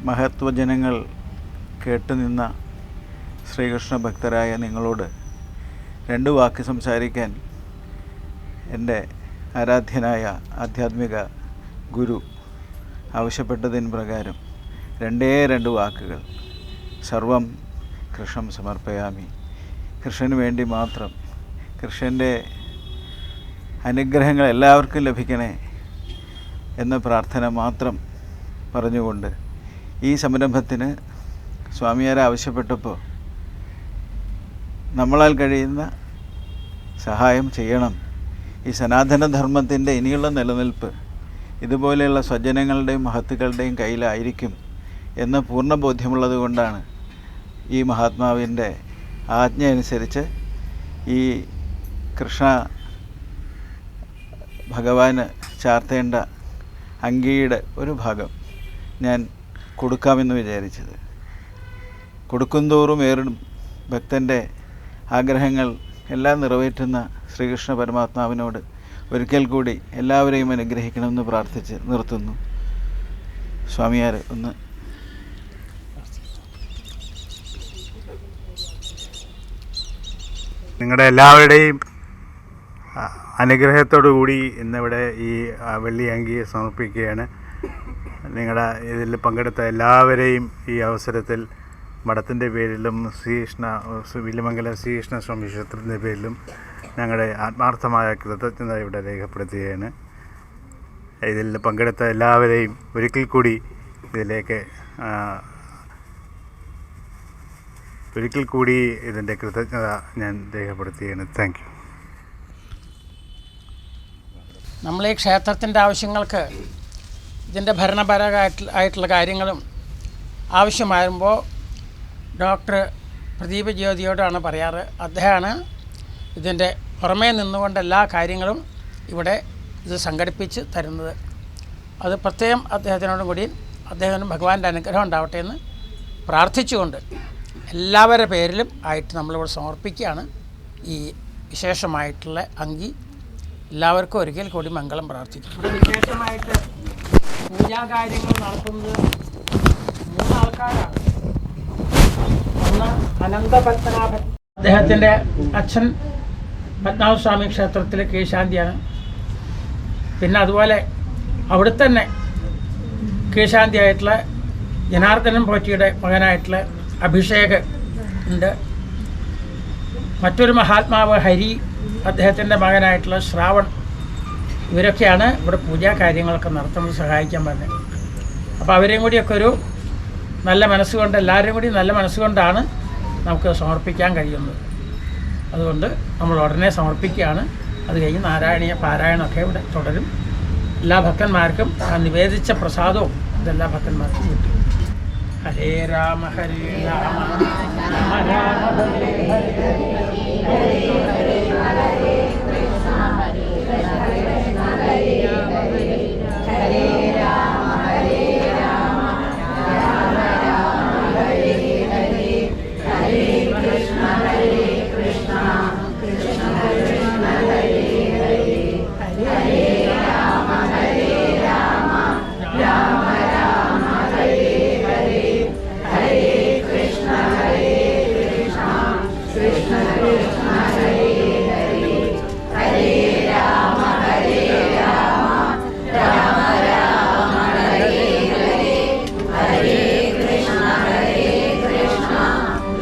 മഹത്വജനങ്ങൾ കേട്ടുനിന്ന ശ്രീകൃഷ്ണ ഭക്തരായ നിങ്ങളോട് 2 വാക്ക് സംസാരിക്കാൻ എൻ്റെ ആരാധ്യനായ ആധ്യാത്മിക ഗുരു ആവശ്യപ്പെട്ടതിന് പ്രകാരം 2 വാക്കുകൾ. സർവം കൃഷ്ണം സമർപ്പയാമി. കൃഷ്ണന് വേണ്ടി മാത്രം, കൃഷ്ണൻ്റെ അനുഗ്രഹങ്ങൾ എല്ലാവർക്കും ലഭിക്കണേ എന്ന പ്രാർത്ഥന മാത്രം പറഞ്ഞുകൊണ്ട് ഈ സംരംഭത്തിന് സ്വാമിയാരെ ആവശ്യപ്പെട്ടപ്പോൾ നമ്മളാൽ കഴിയുന്ന സഹായം ചെയ്യണം. ഈ സനാതനധർമ്മത്തിൻ്റെ ഇനിയുള്ള നിലനിൽപ്പ് ഇതുപോലെയുള്ള സ്വജനങ്ങളുടെയും മഹത്തുക്കളുടെയും കയ്യിലായിരിക്കും എന്ന് പൂർണ്ണ ബോധ്യമുള്ളത് കൊണ്ടാണ് ഈ മഹാത്മാവിൻ്റെ ആജ്ഞ അനുസരിച്ച് ഈ കൃഷ്ണ ഭഗവാന് ചാർത്തേണ്ട അങ്കിയുടെ ഒരു ഭാഗം ഞാൻ കൊടുക്കാമെന്ന് വിചാരിച്ചത്. കൊടുക്കുന്തോറും ഏറും ഭക്തൻ്റെ ആഗ്രഹങ്ങൾ എല്ലാം നിറവേറ്റുന്ന ശ്രീകൃഷ്ണ പരമാത്മാവിനോട് ഒരിക്കൽ കൂടി എല്ലാവരെയും അനുഗ്രഹിക്കണമെന്ന് പ്രാർത്ഥിച്ച് നിർത്തുന്നു. സ്വാമിയാർ ഒന്ന് നിങ്ങളുടെ എല്ലാവരുടെയും അനുഗ്രഹത്തോടു കൂടി ഇന്നിവിടെ ഈ വെള്ളി അങ്കി സമർപ്പിക്കുകയാണ്. നിങ്ങളുടെ ഇതിൽ പങ്കെടുത്ത എല്ലാവരെയും ഈ അവസരത്തിൽ മഠത്തിൻ്റെ പേരിലും വില്യമംഗലം ശ്രീകൃഷ്ണ സ്വാമി ക്ഷേത്രത്തിൻ്റെ പേരിലും ഞങ്ങളുടെ ആത്മാർത്ഥമായ കൃതജ്ഞത ഇവിടെ രേഖപ്പെടുത്തുകയാണ്. ഇതിൽ പങ്കെടുത്ത എല്ലാവരെയും ഒരിക്കൽ കൂടി ഇതിലേക്ക് ഇതിൻ്റെ കൃതജ്ഞത ഞാൻ രേഖപ്പെടുത്തുകയാണ്. Thank you. നമ്മൾ ഈ ക്ഷേത്രത്തിൻ്റെ ആവശ്യങ്ങൾക്ക് ഇതിൻ്റെ ഭരണപരമായിട്ടുള്ള കാര്യങ്ങളും ആവശ്യമാകുമ്പോൾ ഡോക്ടർ പ്രദീപ് ജ്യോതിയോടാണ് പറയാറ്. അദ്ദേഹമാണ് ഇതിൻ്റെ പുറമേ നിന്നുകൊണ്ട് എല്ലാ കാര്യങ്ങളും ഇവിടെ ഇത് സംഘടിപ്പിച്ച് തരുന്നത്. അത് പ്രത്യേകം അദ്ദേഹത്തിനോടും കൂടി അദ്ദേഹത്തിന് ഭഗവാന്റെ അനുഗ്രഹം ഉണ്ടാവട്ടെ എന്ന് പ്രാർത്ഥിച്ചുകൊണ്ട് എല്ലാവരുടെ പേരിലും ആയിട്ട് നമ്മളിവിടെ സമർപ്പിക്കുകയാണ് ഈ വിശേഷമായിട്ടുള്ള അങ്കി. എല്ലാവർക്കും ഒരിക്കൽ കൂടി മംഗളം പ്രാർത്ഥിക്കും. ഇവിടെ വിശേഷമായിട്ട് പൂജാകാര്യങ്ങൾ നടത്തുന്നത് 3 ആൾക്കാരാണ്. ഒന്ന് അനന്തപത്മനാഭൻ, അദ്ദേഹത്തിൻ്റെ അച്ഛൻ പത്മനാഭസ്വാമി ക്ഷേത്രത്തിലെ കീഴ്ശാന്തിയാണ്. പിന്നെ അതുപോലെ അവിടെ തന്നെ കീഴ്ശാന്തിയായിട്ടുള്ള ജനാർദ്ദനൻ പോറ്റിയുടെ മകനായിട്ടുള്ള അഭിഷേക് ഉണ്ട്. മറ്റൊരു മഹാത്മാവ് ഹരി, അദ്ദേഹത്തിൻ്റെ മകനായിട്ടുള്ള ശ്രാവൺ. ഇവരൊക്കെയാണ് ഇവിടെ പൂജാ കാര്യങ്ങളൊക്കെ നടത്തുന്നത്, സഹായിക്കാൻ പറഞ്ഞത്. അപ്പോൾ അവരെയും കൂടിയൊക്കെ ഒരു നല്ല മനസ്സുകൊണ്ട്, എല്ലാവരും കൂടി നല്ല മനസ്സുകൊണ്ടാണ് നമുക്ക് സമർപ്പിക്കാൻ കഴിയുന്നത്. അതുകൊണ്ട് നമ്മൾ ഉടനെ സമർപ്പിക്കുകയാണ്. അത് കഴിഞ്ഞ് നാരായണീയ പാരായണമൊക്കെ ഇവിടെ തുടരും. എല്ലാ ഭക്തന്മാർക്കും ആ നിവേദിച്ച പ്രസാദവും ഇതെല്ലാ ഭക്തന്മാർക്കും കിട്ടും. ഹരേ രാമ ഹരേ രാമ രാമ രാമ ഹരേ ഹരേ ഹരേ ഹരേ ഹരേ കൃഷ്ണ ഹരേ കൃഷ്ണ ഹരേ ഹരേ ഹരേ രാമ ഹരേ രാമ രാമ രാമ ഹരേ ഹരേ ഹരേ കൃഷ്ണ ഹരേ കൃഷ്ണ കൃഷ്ണ കൃഷ്ണ ഹരേ ഹരേ ഹരേ രാമ ഹരേ രാമ രാമ രാമ ഹരേ ഹരേ ഹരേ കൃഷ്ണ ഹരേ കൃഷ്ണ കൃഷ്ണ കൃഷ്ണ ഹരേ ഹരേ ഹരേ രാമ ഹരേ രാമ രാമ രാമ ഹരേ ഹരേ ഹരേ കൃഷ്ണ ഹരേ കൃഷ്ണ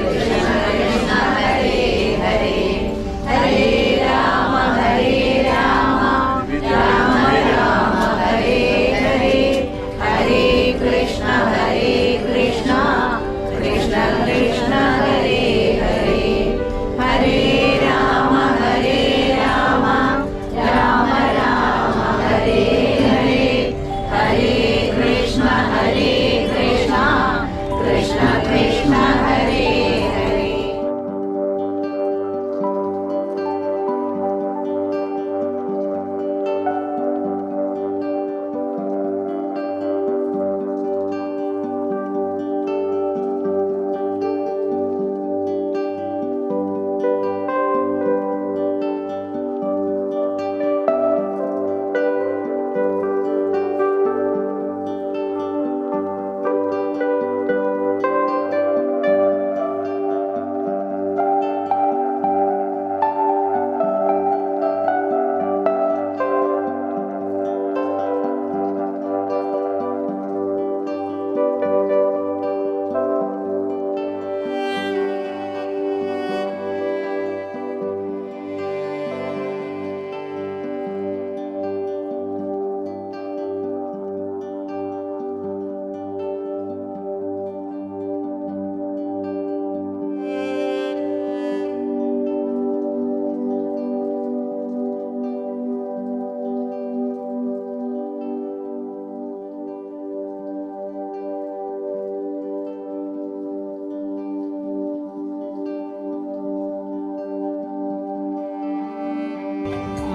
കൃഷ്ണ കൃഷ്ണ ഹരേ ഹരേ ഹരേ രാമ ഹരേ രാമ രാമ രാമ ഹരേ ഹരേ ഹരേ കൃഷ്ണ ഹരേ കൃഷ്ണ കൃഷ്ണ കൃഷ്ണ ഹരേ ഹരേ ഹരേ രാമ ഹരേ രാമ രാമ രാമ ഹരേ ഹരേ ഹരേ കൃഷ്ണ ഹരേ കൃഷ്ണ കൃഷ്ണ കൃഷ്ണ ഹരേ ഹരേ.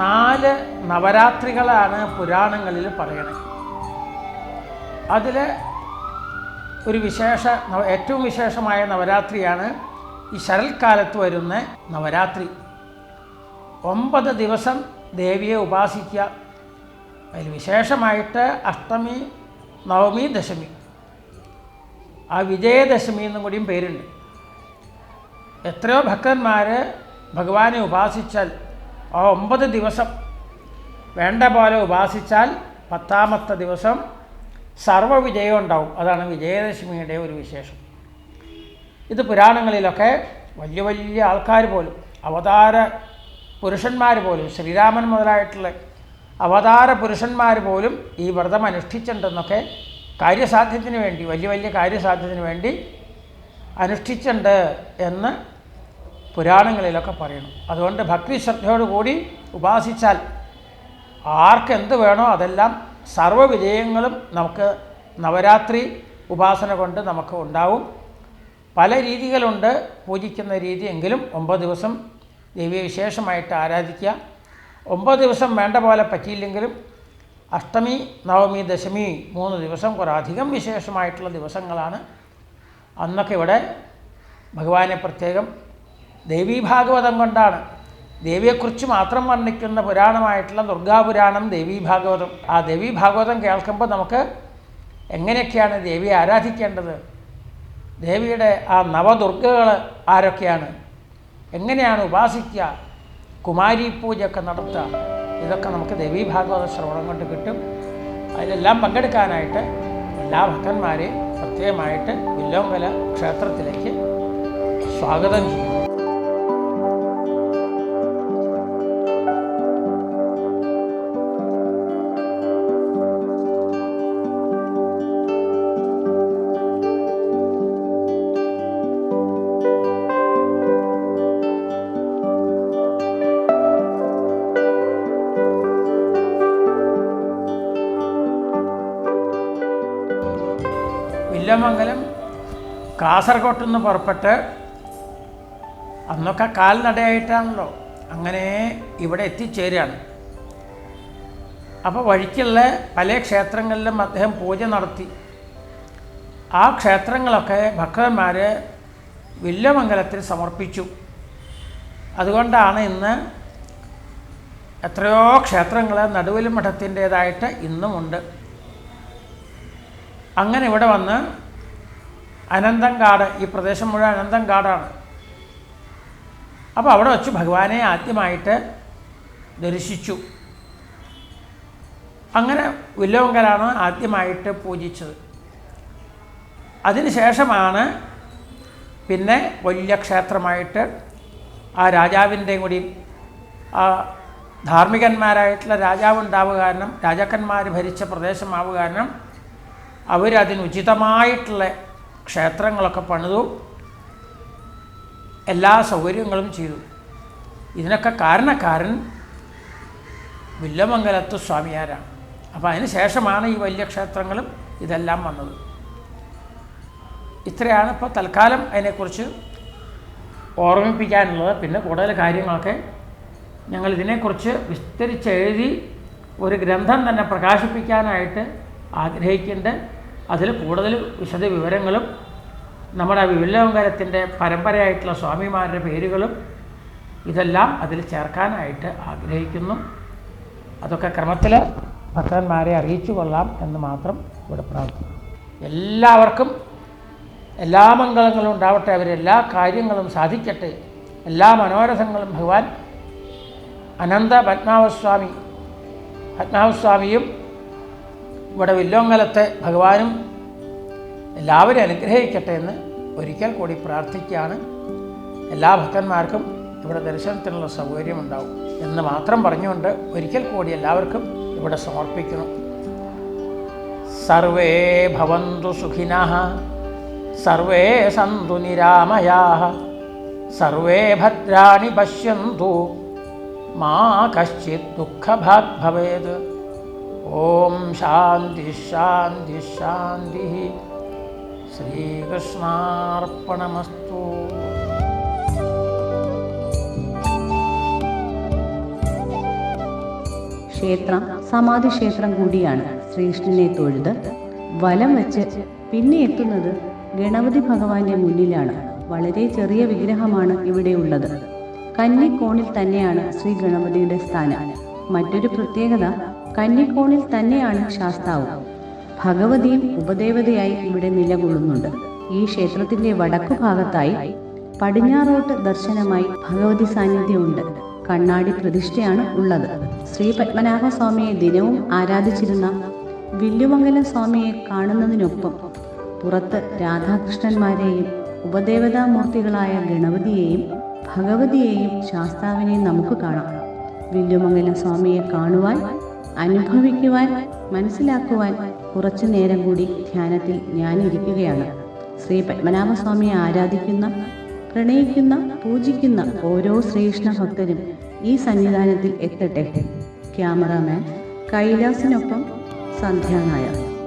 നാല് നവരാത്രികളാണ് പുരാണങ്ങളിൽ പറയണത്. അതിൽ ഒരു ഏറ്റവും വിശേഷമായ നവരാത്രിയാണ് ഈ ശരൽക്കാലത്ത് വരുന്ന നവരാത്രി. 9 ദിവസം ദേവിയെ ഉപാസിക്കുക. അതിൽ വിശേഷമായിട്ട് അഷ്ടമി, നവമി, ദശമി, ആ വിജയദശമി എന്നും കൂടിയും പേരുണ്ട്. എത്രയോ ഭക്തന്മാർ ഭഗവാനെ ഉപാസിച്ചാൽ ആ 9 ദിവസം വേണ്ട പോലെ ഉപാസിച്ചാൽ 10ാമത്തെ ദിവസം സർവ്വവിജയം ഉണ്ടാവും. അതാണ് വിജയദശമിയുടെ ഒരു വിശേഷം. ഇത് പുരാണങ്ങളിലൊക്കെ വലിയ വലിയ ആൾക്കാർ പോലും, അവതാര പുരുഷന്മാർ പോലും, ശ്രീരാമൻ മുതലായിട്ടുള്ള അവതാര പുരുഷന്മാർ പോലും ഈ വ്രതം അനുഷ്ഠിച്ചിട്ടുണ്ടെന്നൊക്കെ കാര്യസാധ്യത്തിന് വേണ്ടി, വലിയ വലിയ കാര്യസാധ്യത്തിന് വേണ്ടി അനുഷ്ഠിച്ചിട്ടുണ്ട് എന്ന് പുരാണങ്ങളിലൊക്കെ പറയണം. അതുകൊണ്ട് ഭക്തി ശ്രദ്ധയോടുകൂടി ഉപാസിച്ചാൽ ആർക്കെന്ത് വേണോ അതെല്ലാം സർവ്വവിജയങ്ങളും നമുക്ക് നവരാത്രി ഉപാസന കൊണ്ട് നമുക്ക് ഉണ്ടാവും. പല രീതികളുണ്ട് പൂജിക്കുന്ന രീതി. എങ്കിലും 9 ദിവസം ദേവിയെ വിശേഷമായിട്ട് ആരാധിക്കുക. 9 ദിവസം വേണ്ട പോലെ പറ്റിയില്ലെങ്കിലും അഷ്ടമി, നവമി, ദശമി 3 ദിവസം കുറേയധികം വിശേഷമായിട്ടുള്ള ദിവസങ്ങളാണ്. അന്നൊക്കെ ഇവിടെ ഭഗവാനെ പ്രത്യേകം ദേവീഭാഗവതം കൊണ്ടാണ്, ദേവിയെക്കുറിച്ച് മാത്രം വർണ്ണിക്കുന്ന പുരാണമായിട്ടുള്ള ദുർഗാപുരാണം, ദേവീഭാഗവതം. ആ ദേവീഭാഗവതം കേൾക്കുമ്പോൾ നമുക്ക് എങ്ങനെയൊക്കെയാണ് ദേവിയെ ആരാധിക്കേണ്ടത്, ദേവിയുടെ ആ നവദുർഗകൾ ആരൊക്കെയാണ്, എങ്ങനെയാണ് ഉപാസിക്കുക, കുമാരി പൂജയൊക്കെ നടത്തുക, ഇതൊക്കെ നമുക്ക് ദേവീഭാഗവത ശ്രവണം കൊണ്ട് കിട്ടും. അതിലെല്ലാം പങ്കെടുക്കാനായിട്ട് എല്ലാ ഭക്തന്മാരെയും പ്രത്യേകമായിട്ട് വില്ലോങ്കല ക്ഷേത്രത്തിലേക്ക് സ്വാഗതം ചെയ്യും. വില്വമംഗലം കാസർഗോട്ട് നിന്ന് പുറപ്പെട്ട് അന്നൊക്കെ കാൽനടയായിട്ടാണല്ലോ അങ്ങനെ ഇവിടെ എത്തിച്ചേരുകയാണ്. അപ്പോൾ വഴിക്കുള്ള പല ക്ഷേത്രങ്ങളിലും അദ്ദേഹം പൂജ നടത്തി. ആ ക്ഷേത്രങ്ങളൊക്കെ ഭക്തന്മാർ വില്വമംഗലത്തിൽ സമർപ്പിച്ചു. അതുകൊണ്ടാണ് ഇന്ന് എത്രയോ ക്ഷേത്രങ്ങൾ നടുവിൽ മഠത്തിൻ്റേതായിട്ട് ഇന്നുമുണ്ട്. അങ്ങനെ ഇവിടെ വന്ന് അനന്തങ്കാട്, ഈ പ്രദേശം മുഴുവൻ അനന്തങ്കാടാണ്. അപ്പോൾ അവിടെ വച്ച് ഭഗവാനെ ആദ്യമായിട്ട് ദർശിച്ചു. അങ്ങനെ വില്വമംഗലാണ് ആദ്യമായിട്ട് പൂജിച്ചത്. അതിനുശേഷമാണ് പിന്നെ വലിയ ക്ഷേത്രമായിട്ട് ആ രാജാവിൻ്റെയും കൂടി ആ ധാർമ്മികന്മാരായിട്ടുള്ള രാജാവുണ്ടാവുക കാരണം, രാജാക്കന്മാർ ഭരിച്ച പ്രദേശമാവുക കാരണം അവരതിനുചിതമായിട്ടുള്ള ക്ഷേത്രങ്ങളൊക്കെ പണിതു, എല്ലാ സൗകര്യങ്ങളും ചെയ്തു. ഇതിനൊക്കെ കാരണക്കാരൻ വില്വമംഗലത്ത് സ്വാമിയാരാണ്. അപ്പോൾ അതിന് ശേഷമാണ് ഈ വലിയ ക്ഷേത്രങ്ങളും ഇതെല്ലാം വന്നത്. ഇത്രയാണ് ഇപ്പോൾ തൽക്കാലം അതിനെക്കുറിച്ച് ഓർമ്മിപ്പിക്കാനുള്ളത്. പിന്നെ കൂടുതൽ കാര്യങ്ങളൊക്കെ ഞങ്ങൾ ഇതിനെക്കുറിച്ച് വിസ്തരിച്ചെഴുതി ഒരു ഗ്രന്ഥം തന്നെ പ്രകാശിപ്പിക്കാനായിട്ട് ആഗ്രഹിക്കുന്നുണ്ട്. അതിൽ കൂടുതൽ വിശദ വിവരങ്ങളും നമ്മുടെ വില്വമംഗലത്തിൻ്റെ പരമ്പരയായിട്ടുള്ള സ്വാമിമാരുടെ പേരുകളും ഇതെല്ലാം അതിൽ ചേർക്കാനായിട്ട് ആഗ്രഹിക്കുന്നു. അതൊക്കെ ക്രമത്തിൽ ഭക്തന്മാരെ അറിയിച്ചു കൊള്ളാം എന്ന് മാത്രം ഇവിടെ പ്രാർത്ഥിക്കുന്നു. എല്ലാവർക്കും എല്ലാ മംഗളങ്ങളും ഉണ്ടാവട്ടെ, അവരെല്ലാ കാര്യങ്ങളും സാധിക്കട്ടെ, എല്ലാ മനോരഥങ്ങളും ഭഗവാൻ അനന്ത പത്മനാഭസ്വാമിയും ഇവിടെ വില്വമംഗലത്തെ ഭഗവാനും എല്ലാവരും അനുഗ്രഹിക്കട്ടെ എന്ന് ഒരിക്കൽ കൂടി പ്രാർത്ഥിക്കുകയാണ്. എല്ലാ ഭക്തന്മാർക്കും ഇവിടെ ദർശനത്തിനുള്ള സൗകര്യമുണ്ടാവും എന്ന് മാത്രം പറഞ്ഞുകൊണ്ട് ഒരിക്കൽ കൂടി എല്ലാവർക്കും ഇവിടെ സമർപ്പിക്കുന്നു. സർവേ ഭവന്തു സുഖിനഃ, സർവേ സന്തു നിരാമയാഃ, സർവേ ഭദ്രാണി പശ്യന്തു, മാ കശ്ചിത് ദുഃഖഭാഗ് ഭവേത്. ഓം ശാന്തി ശാന്തി ശാന്തി. ശ്രീകൃഷ്ണാർപ്പണമസ്തു. ക്ഷേത്രം സമാധി ക്ഷേത്രം കൂടിയാണ്. ശ്രീകൃഷ്ണനെ തൊഴുത് വലം വെച്ച് പിന്നെ എത്തുന്നത് ഗണപതി ഭഗവാന്റെ മുന്നിലാണ്. വളരെ ചെറിയ വിഗ്രഹമാണ് ഇവിടെ ഉള്ളത്. കന്നിക്കോണിൽ തന്നെയാണ് ശ്രീ ഗണപതിയുടെ സ്ഥാനം. മറ്റൊരു പ്രത്യേകത, കന്നിക്കോണിൽ തന്നെയാണ് ശാസ്താവ്. ഭഗവതിയും ഉപദേവതയായി ഇവിടെ നിലകൊള്ളുന്നുണ്ട്. ഈ ക്ഷേത്രത്തിന്റെ വടക്കു ഭാഗത്തായി പടിഞ്ഞാറോട്ട് ദർശനമായി ഭഗവതി സാന്നിധ്യമുണ്ട്. കണ്ണാടി പ്രതിഷ്ഠയാണ് ഉള്ളത്. ശ്രീ പത്മനാഭസ്വാമിയെ ദിനവും ആരാധിച്ചിരുന്ന വില്ലുമംഗലം സ്വാമിയെ കാണുന്നതിനൊപ്പം പുറത്ത് രാധാകൃഷ്ണന്മാരെയും ഉപദേവതാമൂർത്തികളായ ഗണപതിയെയും ഭഗവതിയെയും ശാസ്താവിനെയും നമുക്ക് കാണാം. വില്ലുമംഗലം സ്വാമിയെ കാണുവാൻ, അനുഭവിക്കുവാൻ, മനസ്സിലാക്കുവാൻ കുറച്ചു നേരം കൂടി ധ്യാനത്തിൽ ഞാനിരിക്കുകയാണ്. ശ്രീ പത്മനാഭസ്വാമിയെ ആരാധിക്കുന്ന, പ്രണയിക്കുന്ന, പൂജിക്കുന്ന ഓരോ ശ്രീകൃഷ്ണ ഭക്തരും ഈ സന്നിധാനത്തിൽ എത്തട്ടെ. ക്യാമറാമാൻ കൈലാസിനൊപ്പം സന്ധ്യ നായർ.